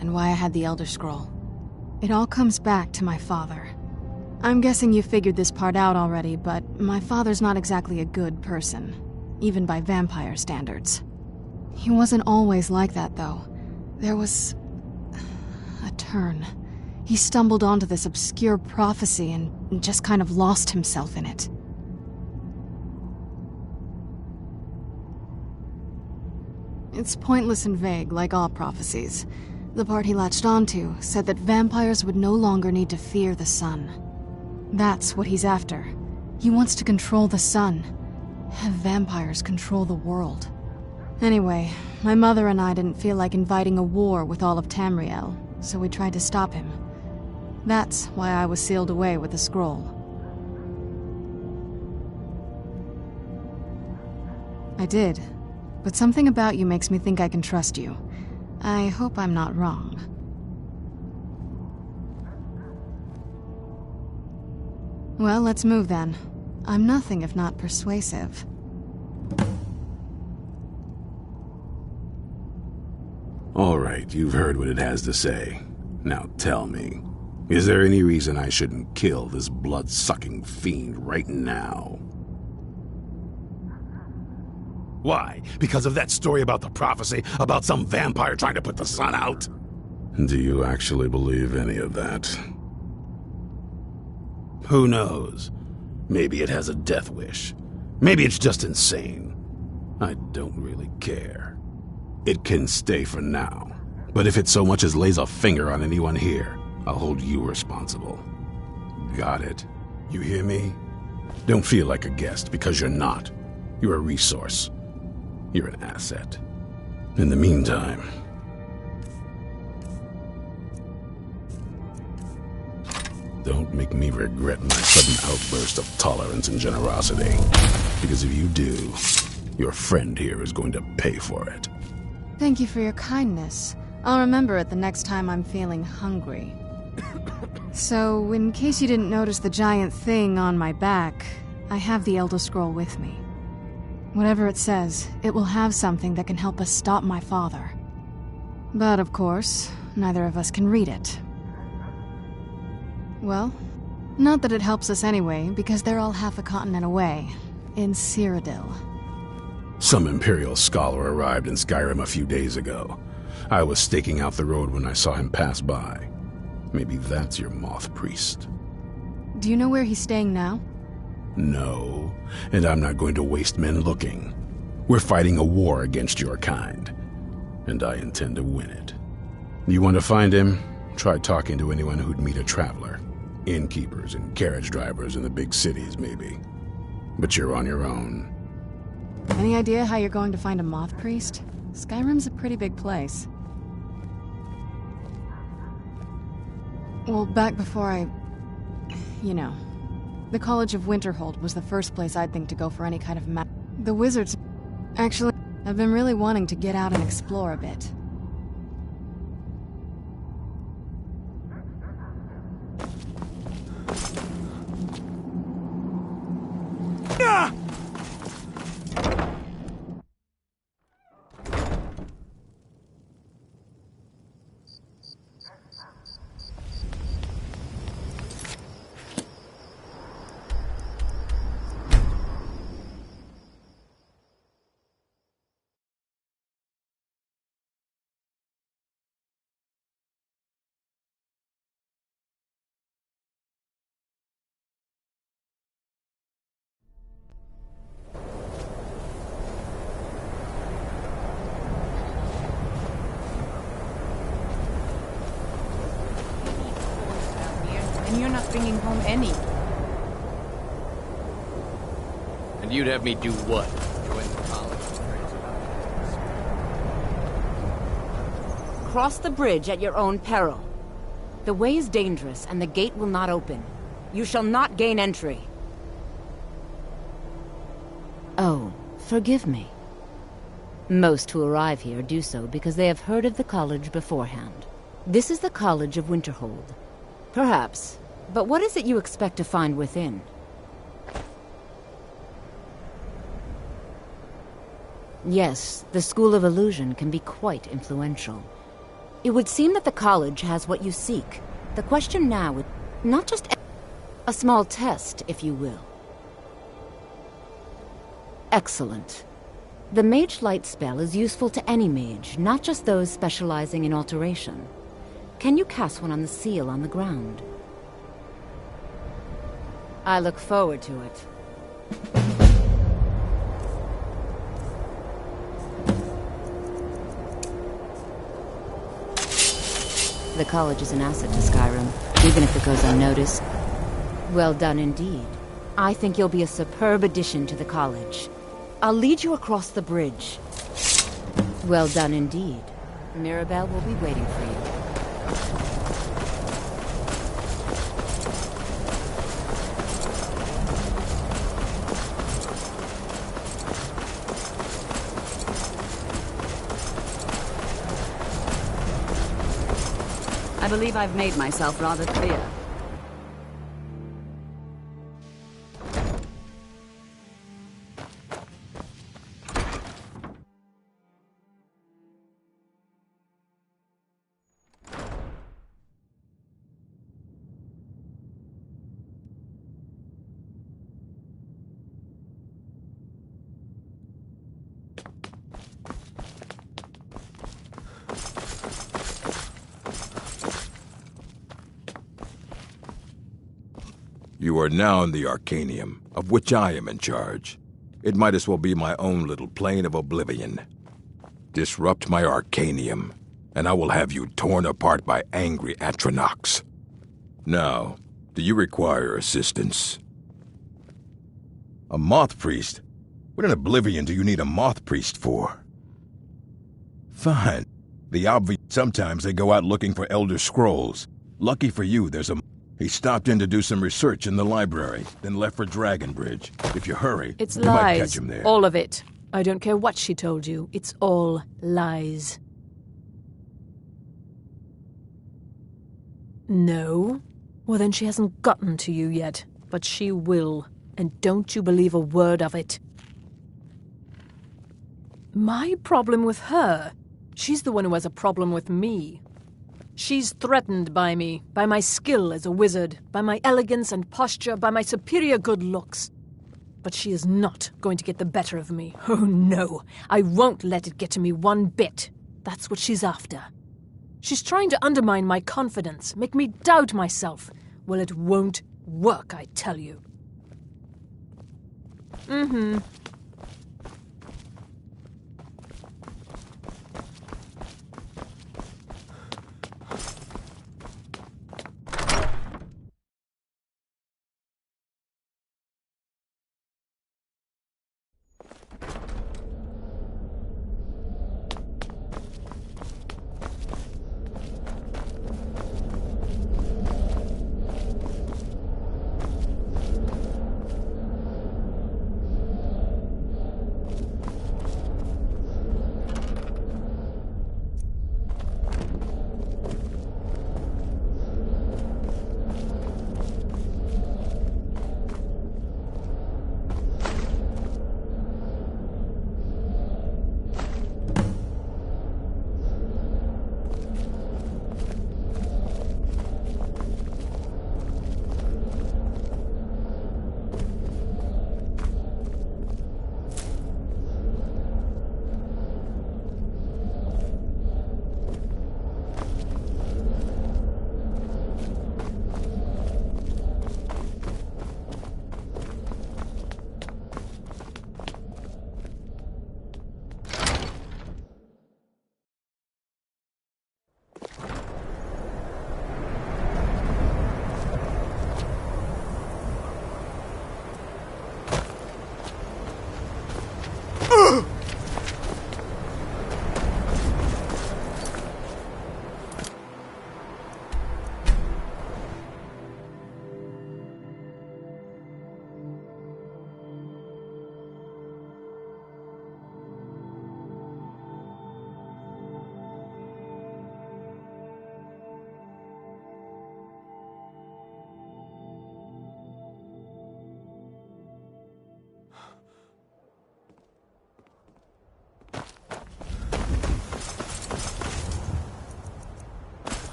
and why I had the Elder Scroll. It all comes back to my father. I'm guessing you figured this part out already, but my father's not exactly a good person, even by vampire standards. He wasn't always like that, though. There was a turn. He stumbled onto this obscure prophecy and just kind of lost himself in it. It's pointless and vague, like all prophecies. The part he latched onto said that vampires would no longer need to fear the sun. That's what he's after. He wants to control the sun. Have vampires control the world. Anyway, my mother and I didn't feel like inviting a war with all of Tamriel, so we tried to stop him. That's why I was sealed away with the scroll. I did, but something about you makes me think I can trust you. I hope I'm not wrong. Well, let's move then. I'm nothing if not persuasive. All right, you've heard what it has to say. Now tell me, is there any reason I shouldn't kill this blood-sucking fiend right now? Why? Because of that story about the prophecy, about some vampire trying to put the sun out? Do you actually believe any of that? Who knows? Maybe it has a death wish. Maybe it's just insane. I don't really care. It can stay for now. But if it so much as lays a finger on anyone here, I'll hold you responsible. Got it? You hear me? Don't feel like a guest, because you're not. You're a resource. You're an asset. In the meantime... don't make me regret my sudden outburst of tolerance and generosity. Because if you do, your friend here is going to pay for it. Thank you for your kindness. I'll remember it the next time I'm feeling hungry. So, in case you didn't notice the giant thing on my back, I have the Elder Scroll with me. Whatever it says, it will have something that can help us stop my father. But of course, neither of us can read it. Well, not that it helps us anyway, because they're all half a continent away, in Cyrodiil. Some Imperial scholar arrived in Skyrim a few days ago. I was staking out the road when I saw him pass by. Maybe that's your moth priest. Do you know where he's staying now? No, and I'm not going to waste men looking. We're fighting a war against your kind, and I intend to win it. You want to find him? Try talking to anyone who'd meet a traveler. Innkeepers and carriage drivers in the big cities, maybe. But you're on your own. Any idea how you're going to find a moth priest? Skyrim's a pretty big place. Well, back before the College of Winterhold was the first place I'd think to go for any kind of The wizards... Actually, I've been really wanting to get out and explore a bit. And you're not bringing home any. And you'd have me do what? Join the college? Cross the bridge at your own peril. The way is dangerous, and the gate will not open. You shall not gain entry. Oh, forgive me. Most who arrive here do so because they have heard of the college beforehand. This is the College of Winterhold. Perhaps. But what is it you expect to find within? Yes, the School of Illusion can be quite influential. It would seem that the college has what you seek. The question now is not just a small test, if you will. Excellent. The Mage Light spell is useful to any mage, not just those specializing in alteration. Can you cast one on the seal on the ground? I look forward to it. The college is an asset to Skyrim, even if it goes unnoticed. Well done indeed. I think you'll be a superb addition to the college. I'll lead you across the bridge. Well done indeed. Mirabelle will be waiting for you. I believe I've made myself rather clear. You are now in the Arcanium, of which I am in charge. It might as well be my own little plane of oblivion. Disrupt my Arcanium, and I will have you torn apart by angry Atronachs. Now, do you require assistance? A moth priest? What in Oblivion do you need a moth priest for? Fine. The obvious. Sometimes they go out looking for Elder Scrolls. Lucky for you, there's a... He stopped in to do some research in the library, then left for Dragonbridge. If you hurry, It's you might lies. catch him there. All of it. I don't care what she told you. It's all lies. No? Well, then she hasn't gotten to you yet. But she will. And don't you believe a word of it. My problem with her? She's the one who has a problem with me. She's threatened by me, by my skill as a wizard, by my elegance and posture, by my superior good looks. But she is not going to get the better of me. Oh no, I won't let it get to me one bit. That's what she's after. She's trying to undermine my confidence, make me doubt myself. Well, it won't work, I tell you. Mm-hmm.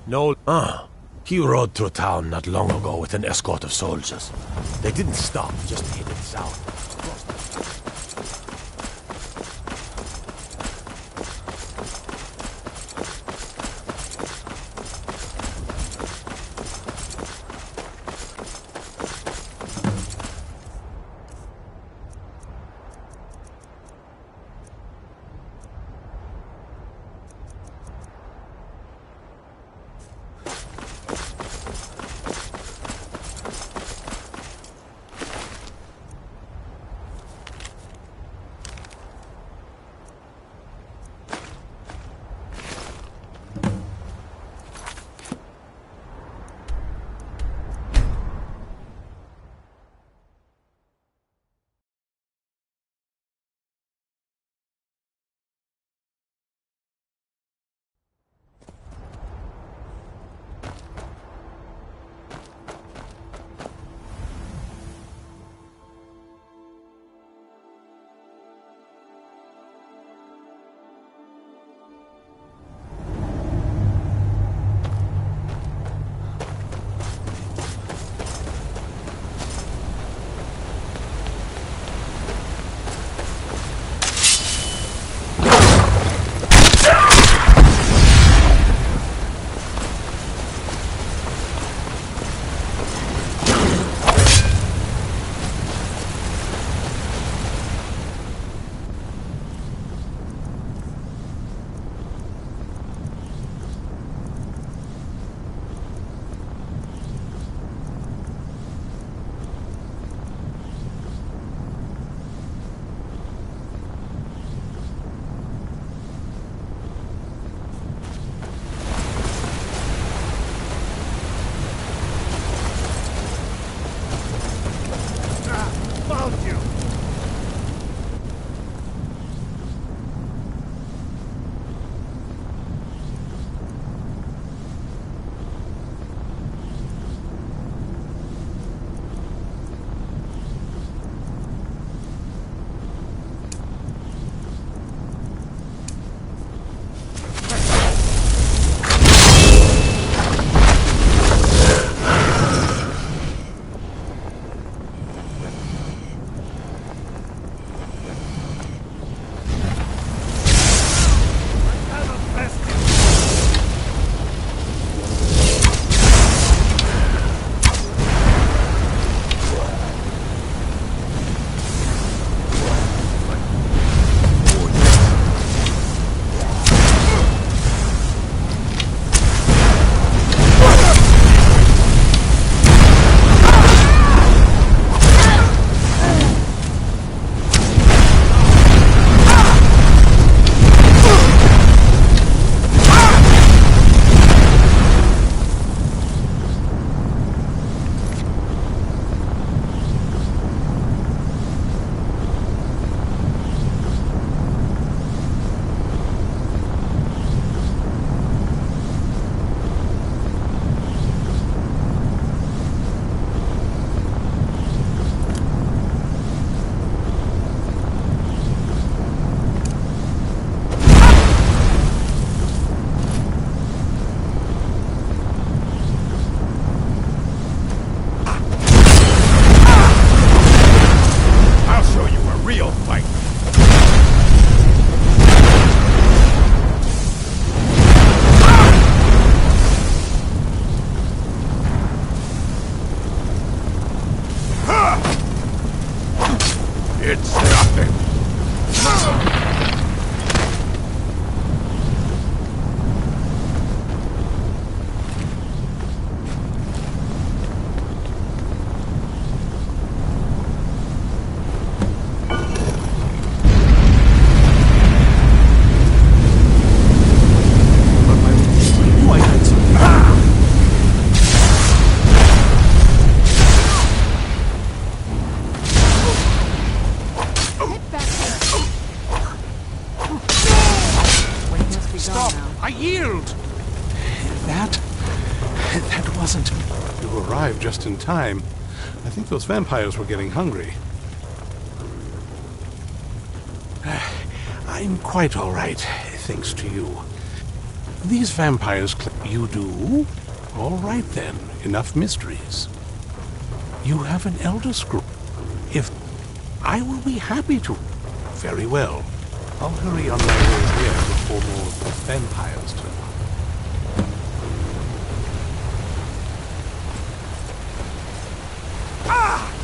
No. He rode through town not long ago with an escort of soldiers. They didn't stop, just headed south. be Stop! gone now. I yield! That wasn't... You arrived just in time. I think those vampires were getting hungry. I'm quite all right, thanks to you. These vampires you do? All right then, enough mysteries. You have an Elder Scroll. If I will be happy to. Very well. I'll hurry on my way here before more vampires turn up. Ah!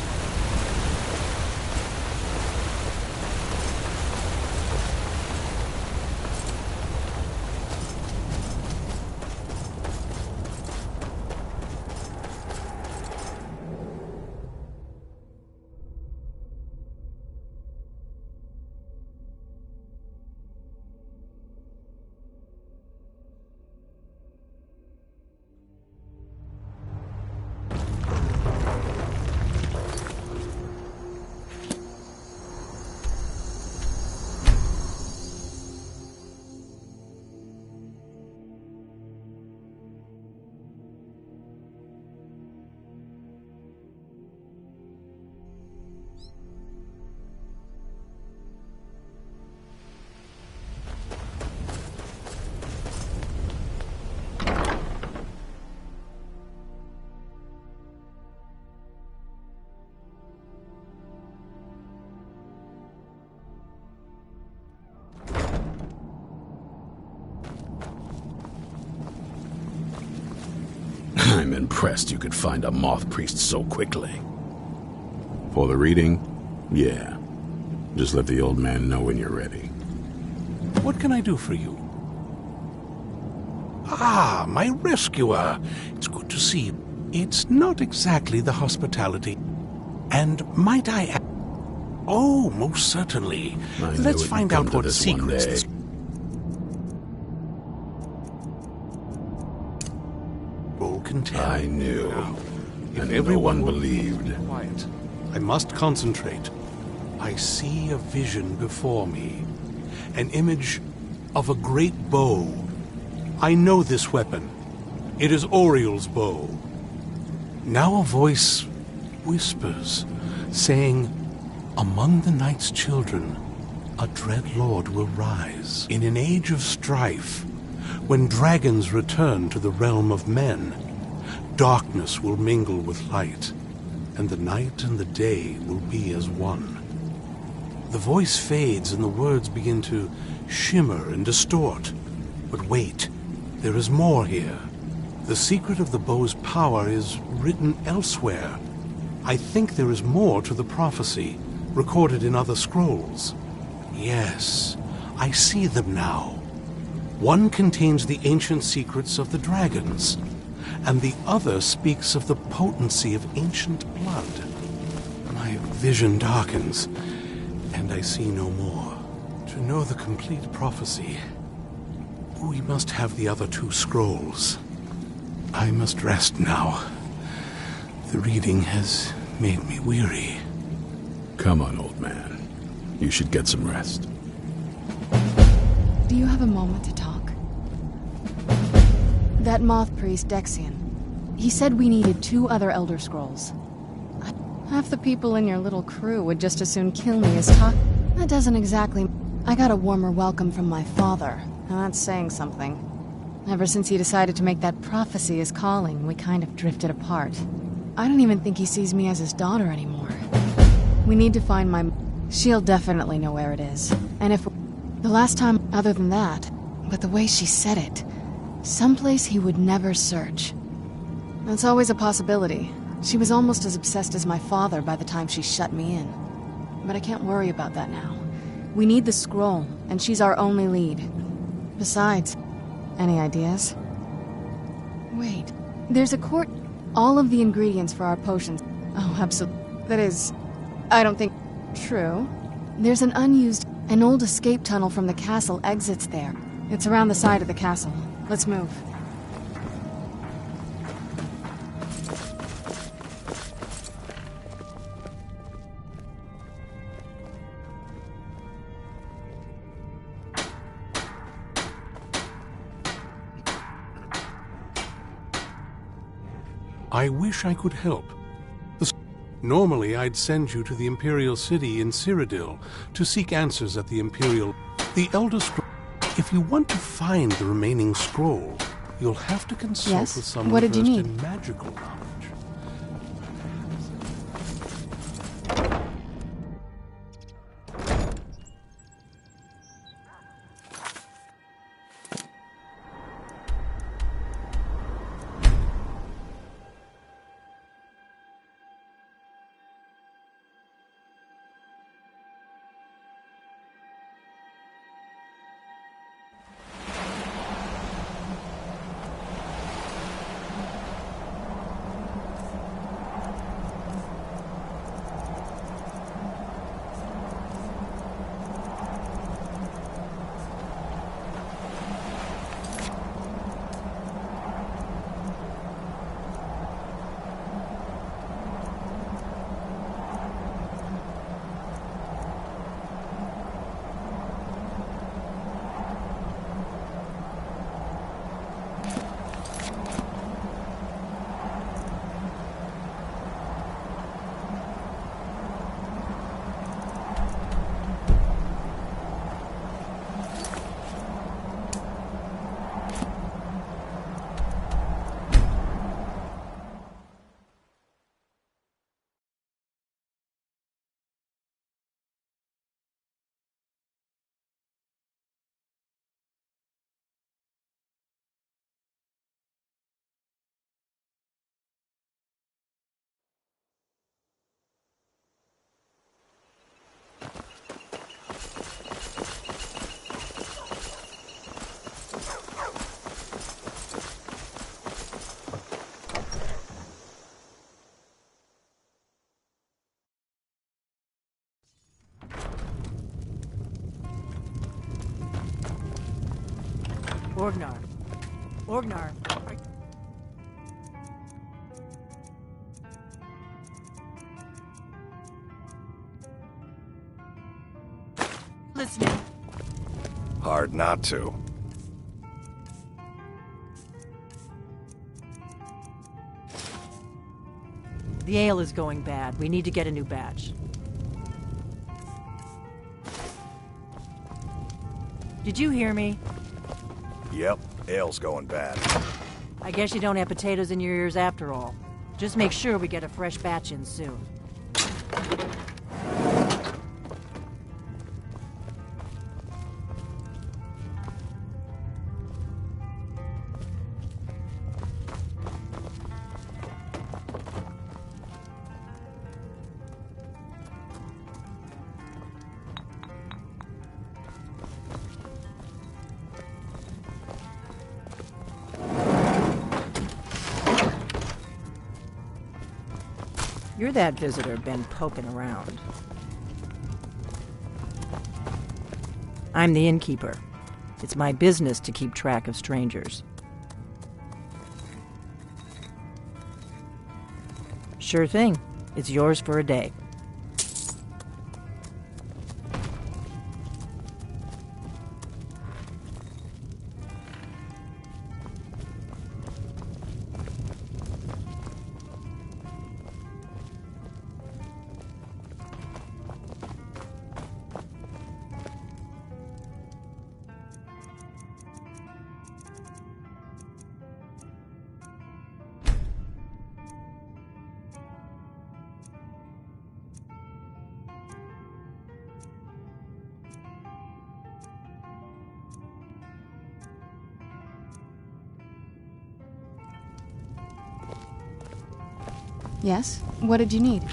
I'm impressed you could find a moth priest so quickly. For the reading? Yeah. Just let the old man know when you're ready. What can I do for you? Ah, my rescuer. It's good to see you. It's not exactly the hospitality. And might I... Oh, most certainly. Let's find out what secrets this... I knew. And everyone believed. Quiet. I must concentrate. I see a vision before me. An image of a great bow. I know this weapon. It is Oriel's bow. Now a voice whispers, saying, "Among the night's children, a dread lord will rise. In an age of strife, when dragons return to the realm of men, darkness will mingle with light, and the night and the day will be as one." The voice fades and the words begin to shimmer and distort. But wait, there is more here. The secret of the bow's power is written elsewhere. I think there is more to the prophecy, recorded in other scrolls. Yes, I see them now. One contains the ancient secrets of the dragons, and the other speaks of the potency of ancient blood. My vision darkens, and I see no more. To know the complete prophecy, we must have the other two scrolls. I must rest now. The reading has made me weary. Come on, old man. You should get some rest. Do you have a moment to talk? That moth priest, Dexian, he said we needed 2 other Elder Scrolls. Half the people in your little crew would just as soon kill me as talk. That doesn't exactly... I got a warmer welcome from my father, and that's saying something. Ever since he decided to make that prophecy his calling, we kind of drifted apart. I don't even think he sees me as his daughter anymore. We need to find my... She'll definitely know where it is. And if... The last time, other than that, but the way she said it, someplace he would never search. That's always a possibility. She was almost as obsessed as my father by the time she shut me in. But I can't worry about that now. We need the scroll, and she's our only lead. Besides, any ideas? Wait, there's a court... All of the ingredients for our potions... Oh, absolutely. That is... I don't think... True. There's an unused... An old escape tunnel from the castle exits there. It's around the side of the castle. Let's move. I wish I could help. Normally, I'd send you to the Imperial City in Cyrodiil to seek answers at the Imperial... The Elder Scroll... If you want to find the remaining scroll, you'll have to consult with someone What did you versed need? in magical knowledge. Orgnar. Orgnar. Listening. Hard not to. The ale is going bad. We need to get a new batch. Did you hear me? Yep, ale's going bad. I guess you don't have potatoes in your ears after all. Just make sure we get a fresh batch in soon. You're that visitor been poking around. I'm the innkeeper. It's my business to keep track of strangers. Sure thing. It's yours for a day. Yes? What did you need?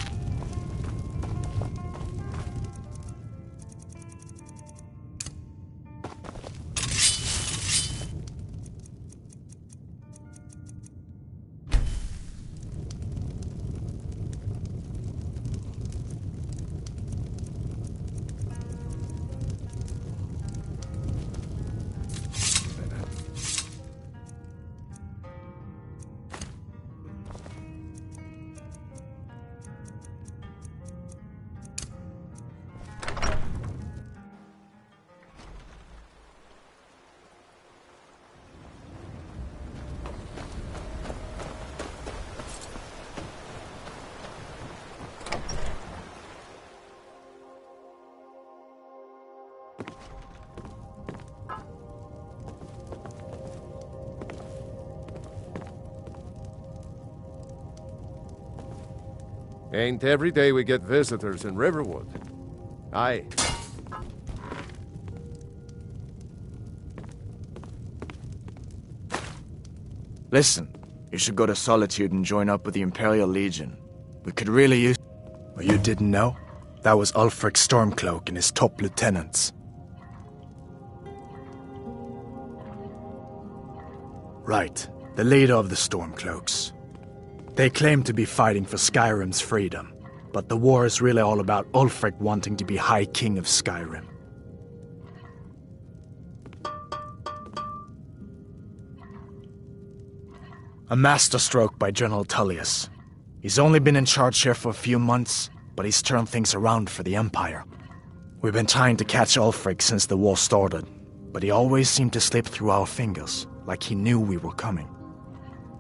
Ain't every day we get visitors in Riverwood. Aye. Listen, you should go to Solitude and join up with the Imperial Legion. We could really use... Well, you didn't know? That was Ulfric Stormcloak and his top lieutenants. Right, the leader of the Stormcloaks. They claim to be fighting for Skyrim's freedom, but the war is really all about Ulfric wanting to be High King of Skyrim. A masterstroke by General Tullius. He's only been in charge here for a few months, but he's turned things around for the Empire. We've been trying to catch Ulfric since the war started, but he always seemed to slip through our fingers, like he knew we were coming.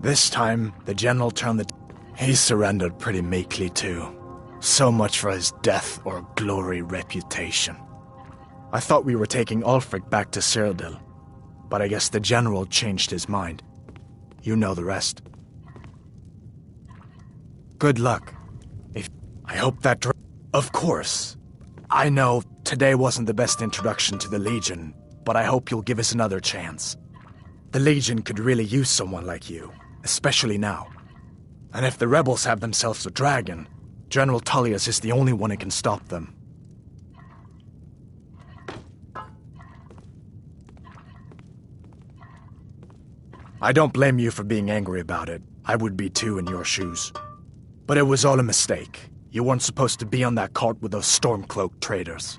This time, the general turned the... He surrendered pretty meekly too. So much for his death or glory reputation. I thought we were taking Ulfric back to Cyrodiil, but I guess the general changed his mind. You know the rest. Good luck. I hope that... Of course. I know today wasn't the best introduction to the Legion, but I hope you'll give us another chance. The Legion could really use someone like you, especially now. And if the rebels have themselves a dragon, General Tullius is the only one who can stop them. I don't blame you for being angry about it. I would be too in your shoes. But it was all a mistake. You weren't supposed to be on that cart with those Stormcloak traitors.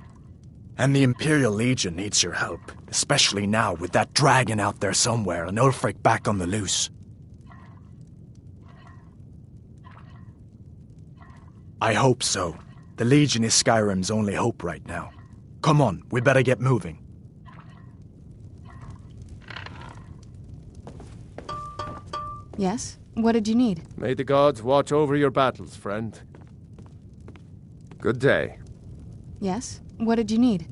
And the Imperial Legion needs your help, especially now with that dragon out there somewhere and Ulfric back on the loose. I hope so. The Legion is Skyrim's only hope right now. Come on, we better get moving. Yes? What did you need? May the gods watch over your battles, friend. Good day. Yes? What did you need?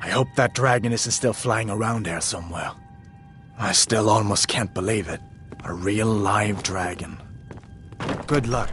I hope that dragon isn't still flying around here somewhere. I still almost can't believe it. A real live dragon. Good luck.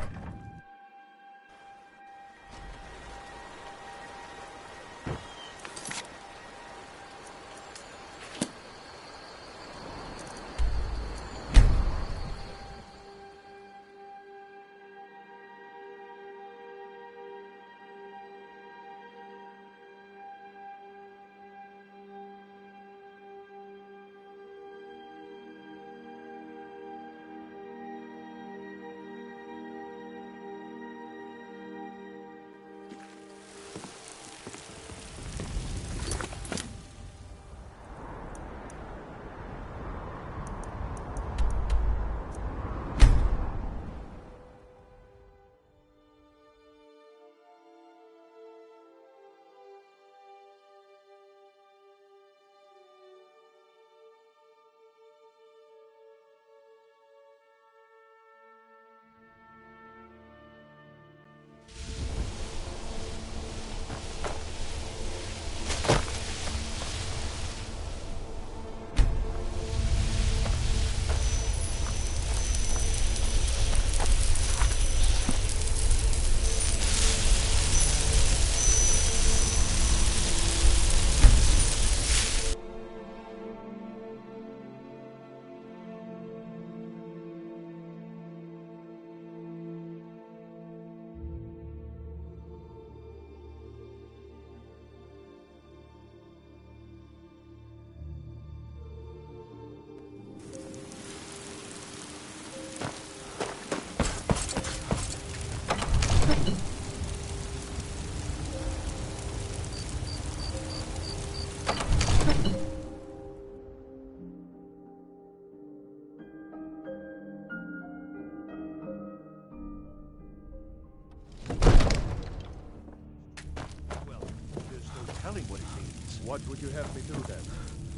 What would you have me do then?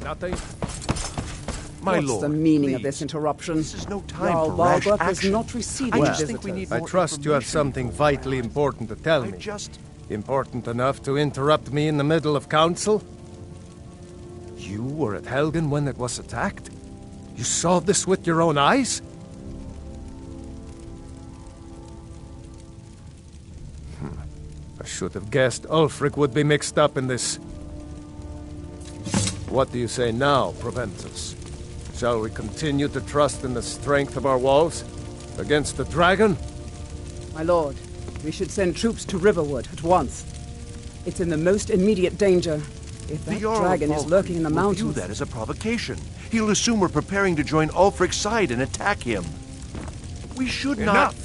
Nothing? My What's lord, the meaning please. of this interruption? This is no time Jarl for rash Balgruuf is action. not receiving I Well, just think we need I more trust you have information something vitally important to tell me. Important enough to interrupt me in the middle of council? You were at Helgen when it was attacked? You saw this with your own eyes? I should have guessed Ulfric would be mixed up in this. What do you say now, Proventus? Shall we continue to trust in the strength of our walls? Against the dragon? My lord, we should send troops to Riverwood at once. It's in the most immediate danger. If that dragon is lurking in the will view mountains... that as a provocation. He'll assume we're preparing to join Ulfric's side and attack him. We should not...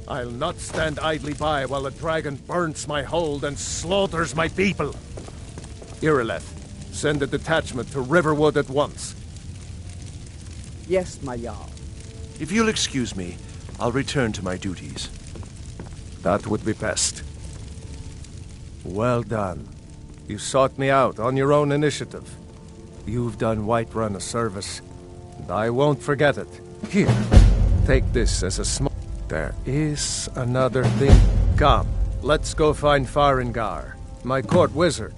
I'll not stand idly by while the dragon burns my hold and slaughters my people. Irileth, send a detachment to Riverwood at once. Yes, my Jarl. If you'll excuse me, I'll return to my duties. That would be best. Well done. You sought me out on your own initiative. You've done Whiterun a service, and I won't forget it. Here, take this as a small... There is another thing. Come, let's go find Farengar, my court wizard.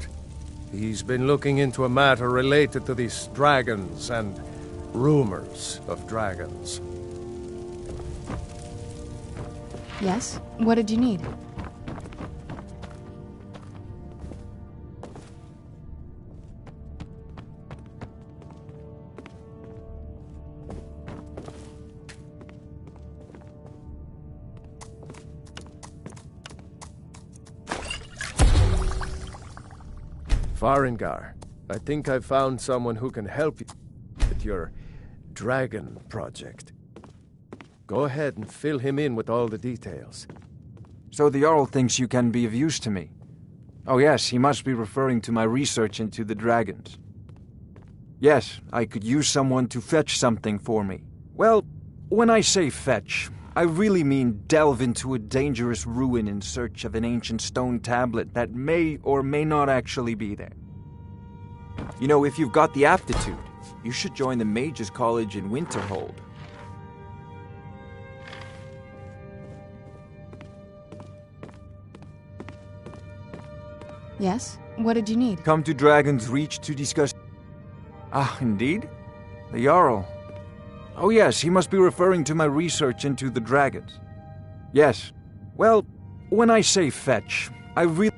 He's been looking into a matter related to these dragons and rumors of dragons. Yes? What did you need? Farengar, I think I've found someone who can help you with your dragon project. Go ahead and fill him in with all the details. So the Jarl thinks you can be of use to me. Oh yes, he must be referring to my research into the dragons. Yes, I could use someone to fetch something for me. Well, when I say fetch, I really mean delve into a dangerous ruin in search of an ancient stone tablet that may or may not actually be there. You know, if you've got the aptitude, you should join the Mages College in Winterhold. Yes? What did you need? Come to Dragon's Reach to discuss... Ah, indeed? The Jarl. Oh yes, he must be referring to my research into the dragons. Yes. Well, when I say fetch, I really...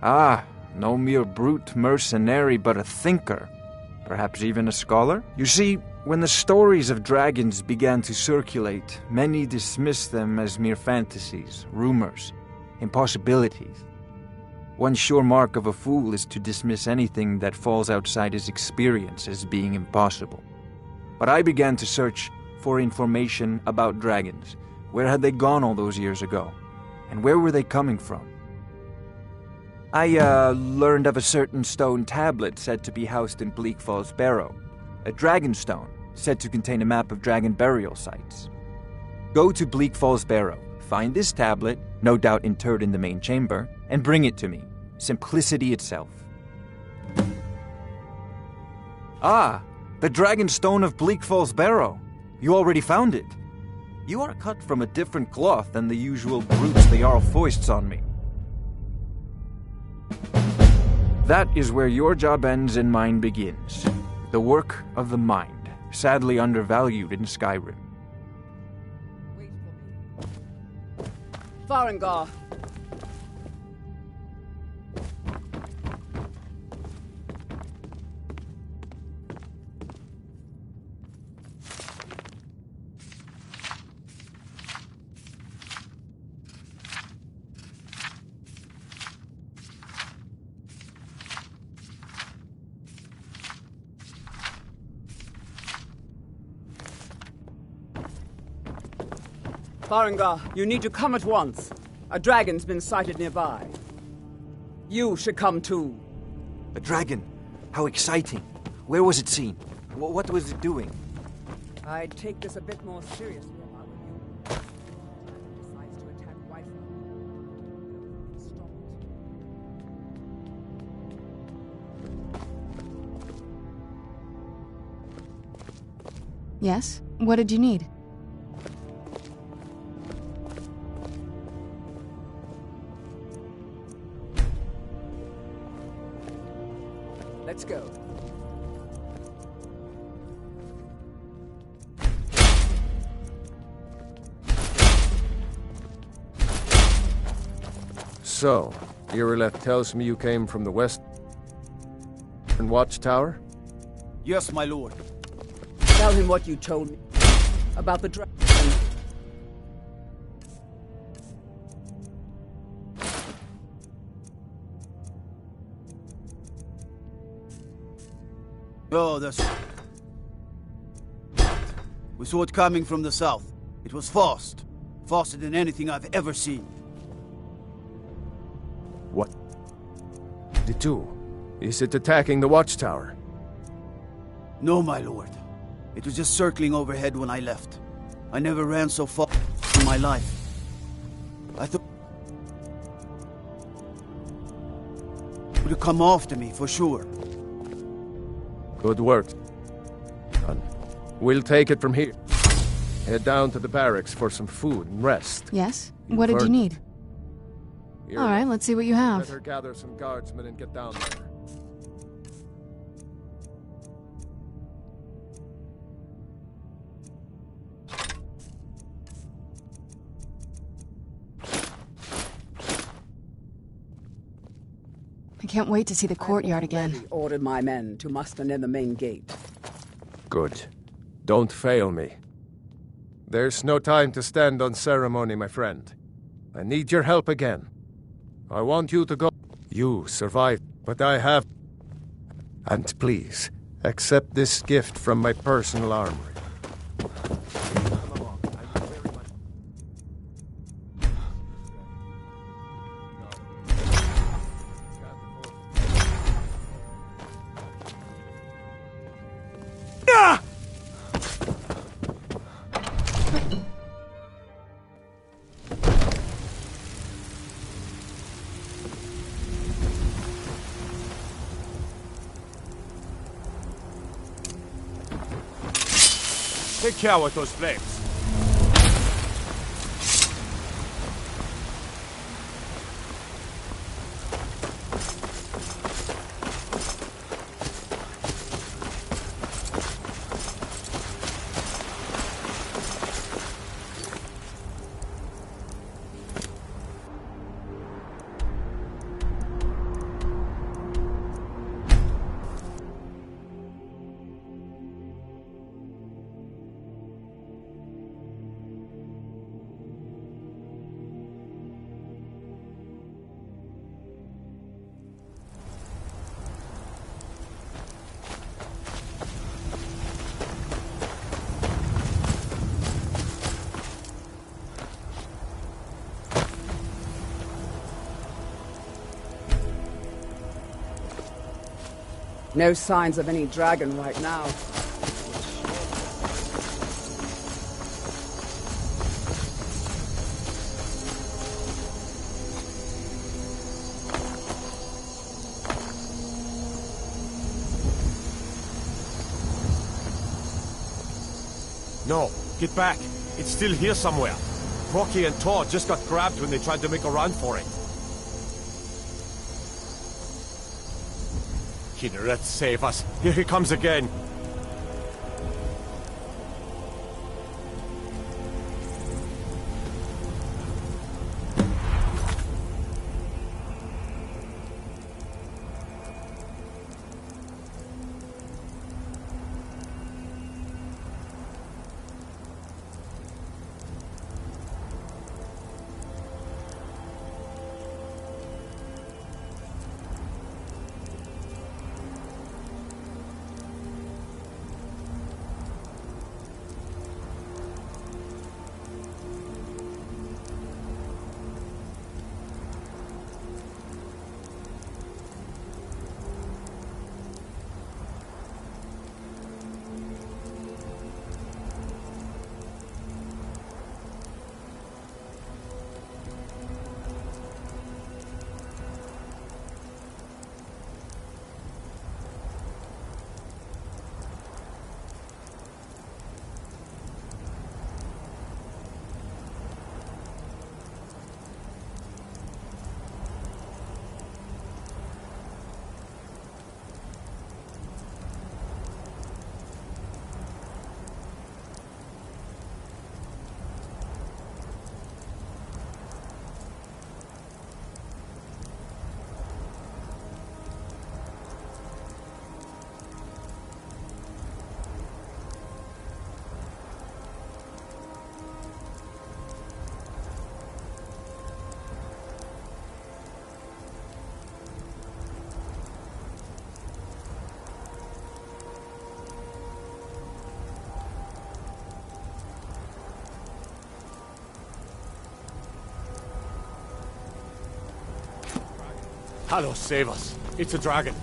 Ah, no mere brute mercenary, but a thinker. Perhaps even a scholar? You see, when the stories of dragons began to circulate, many dismissed them as mere fantasies, rumors, impossibilities. One sure mark of a fool is to dismiss anything that falls outside his experience as being impossible. But I began to search for information about dragons. Where had they gone all those years ago? And where were they coming from? I learned of a certain stone tablet said to be housed in Bleak Falls Barrow. A dragon stone, said to contain a map of dragon burial sites. Go to Bleak Falls Barrow, find this tablet, no doubt interred in the main chamber, and bring it to me. Simplicity itself. Ah, the dragon stone of Bleak Falls Barrow. You already found it. You are cut from a different cloth than the usual brutes the Jarl foists on me. That is where your job ends and mine begins. The work of the mind, sadly undervalued in Skyrim. Farengar! Farengar, you need to come at once. A dragon's been sighted nearby. You should come too. A dragon? How exciting. Where was it seen? What was it doing? I'd take this a bit more seriously if I were you. Decides to attack Whiterun. Stop it. Yes? What did you need? Let's go. So, Irileth tells me you came from the west watchtower? Yes, my lord. Tell him what you told me about the dragon. Oh, that's... We saw it coming from the south. It was fast. Faster than anything I've ever seen. What? The two? Is it attacking the watchtower? No, my lord. It was just circling overhead when I left. I never ran so far in my life. I thought... it would have come after me, for sure. Good work. We'll take it from here. Head down to the barracks for some food and rest. Yes? What did you need? Here, All right, let's see what you have. Better gather some guardsmen and get down there. I can't wait to see the courtyard again. I ordered my men to muster near the main gate. Good. Don't fail me. There's no time to stand on ceremony, my friend. I need your help again. I want you to go. You survived, but I have... And please, accept this gift from my personal armory. Take care with those flames. No signs of any dragon right now. No, get back. It's still here somewhere. Rocky and Tor just got grabbed when they tried to make a run for it. Kinneret, save us. Here he comes again. Hallo, save us. It's a dragon.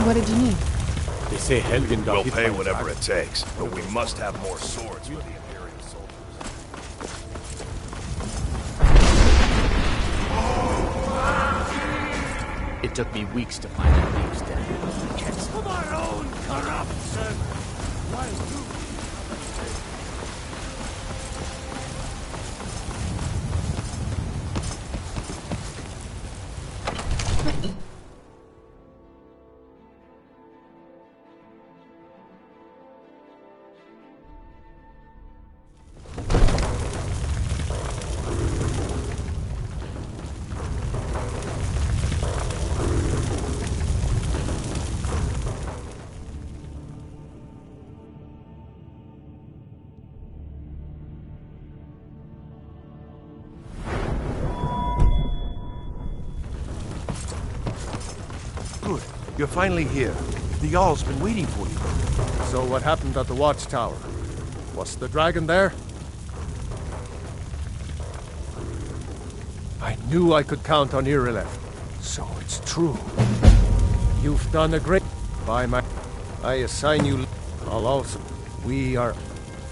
What did you need? They say Helgen got We'll hit pay by a whatever dragon. it takes, but we must have more swords for the Imperial soldiers. It took me weeks to find out he was dead. It's for my own corruption! While you... Good. You're finally here. The Jarl's been waiting for you. So what happened at the watchtower? Was the dragon there? I knew I could count on Irileth. So it's true. You've done a great... By my... I assign you... I'll also... We are...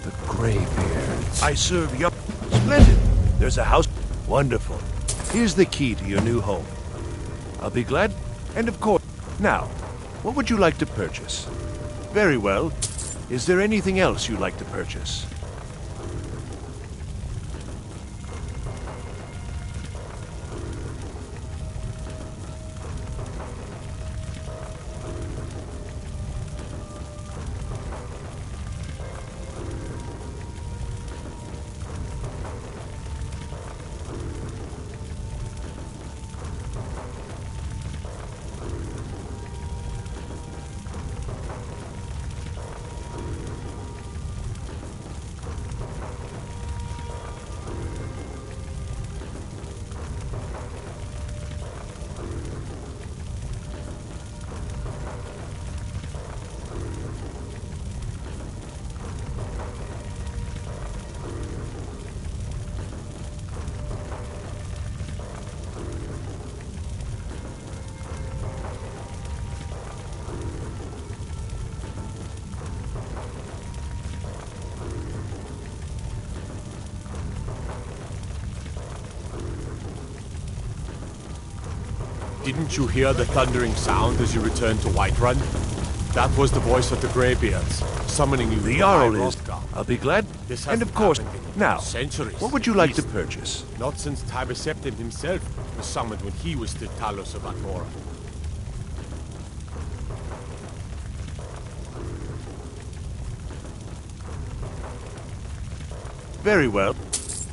the Greybeards. I serve you. Splendid. There's a house. Wonderful. Here's the key to your new home. I'll be glad. And of course... Now, what would you like to purchase? Very well. Is there anything else you'd like to purchase? Didn't you hear the thundering sound as you returned to Whiterun? That was the voice of the Greybeards, summoning you. The Jarl is. I'll be glad. This And hasn't of course, happened in now, centuries. what would you at like to least. purchase? Not since Tiber Septim himself was summoned when he was the Talos of Athora. Very well.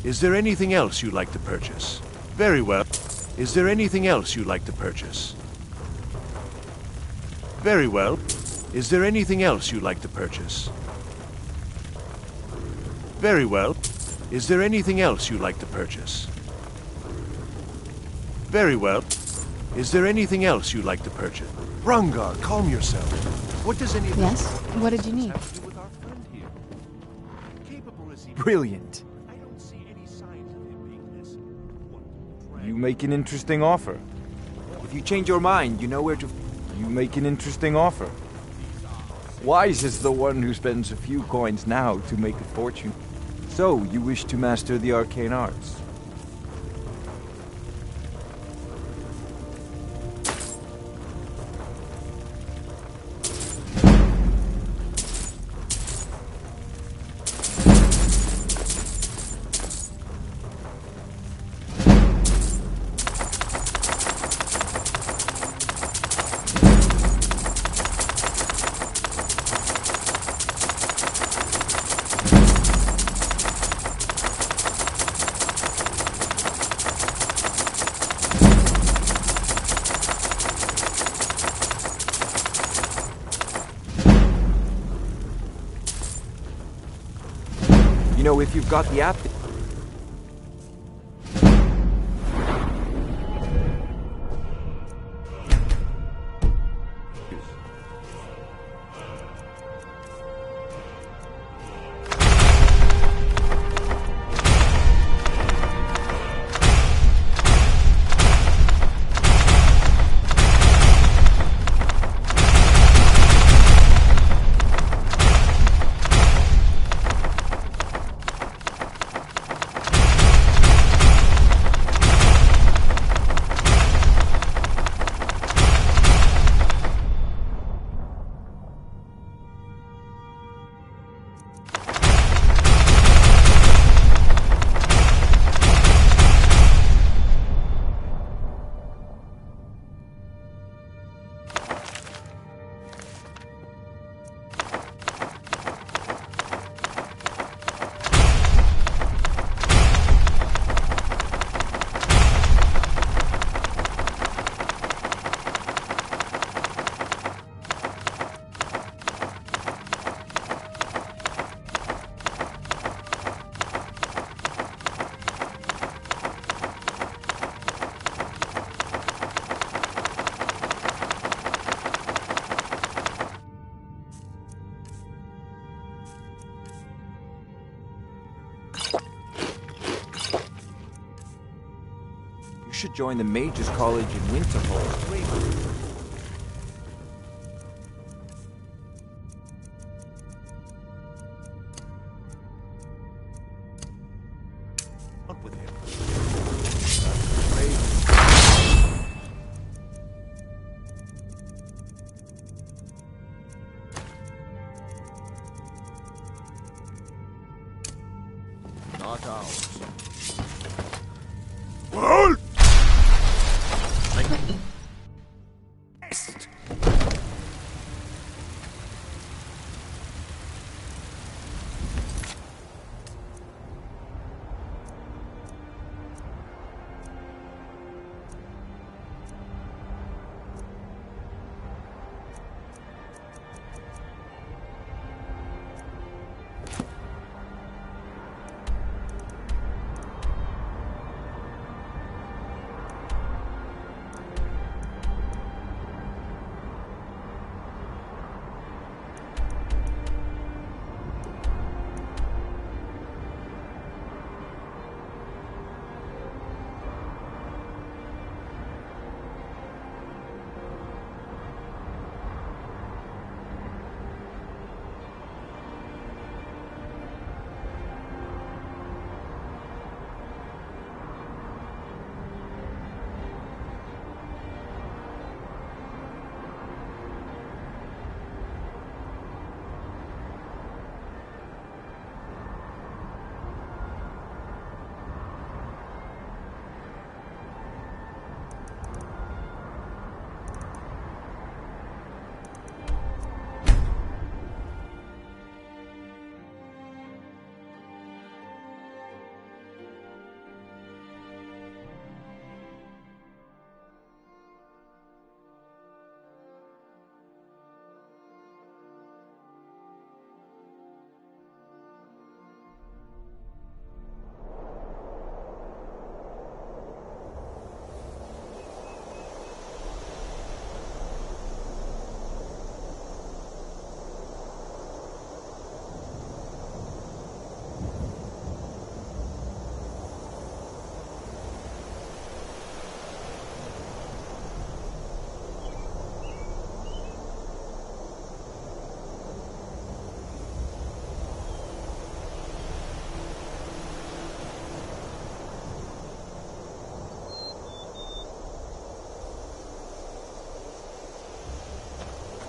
Is there anything else you'd like to purchase? Very well. Is there anything else you'd like to purchase? Very well. Is there anything else you'd like to purchase? Very well. Is there anything else you'd like to purchase? Very well. Is there anything else you'd like to purchase? Rungar, calm yourself. What does any of Yes? this What did you need? have to do with our friend here? Capable as he Brilliant. I don't see any signs of him being this. You make an interesting offer. If you change your mind, you know where to... You make an interesting offer. Wise is the one who spends a few coins now to make a fortune. So, you wish to master the arcane arts? You know, if you've got the app... You should join the Mages College in Winterhold. Up with him. Not ours. Well!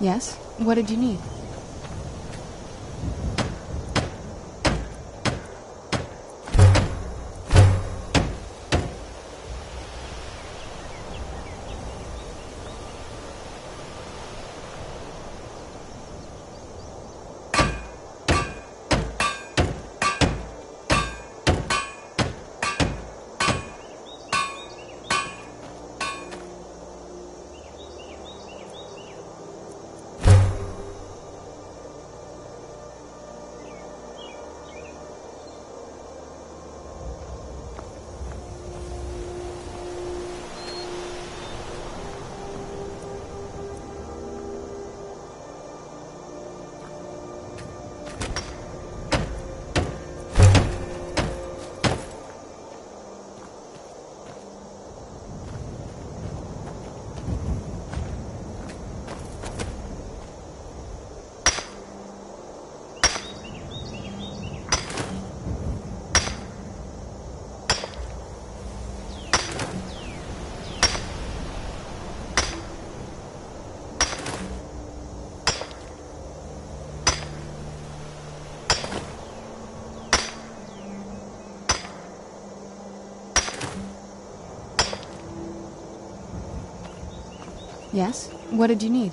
Yes? What did you need? Yes? What did you need?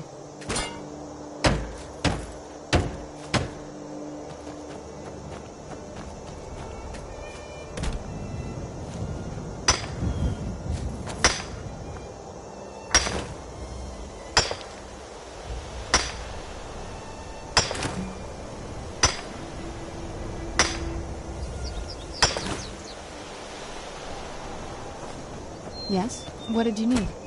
Yes? What did you need?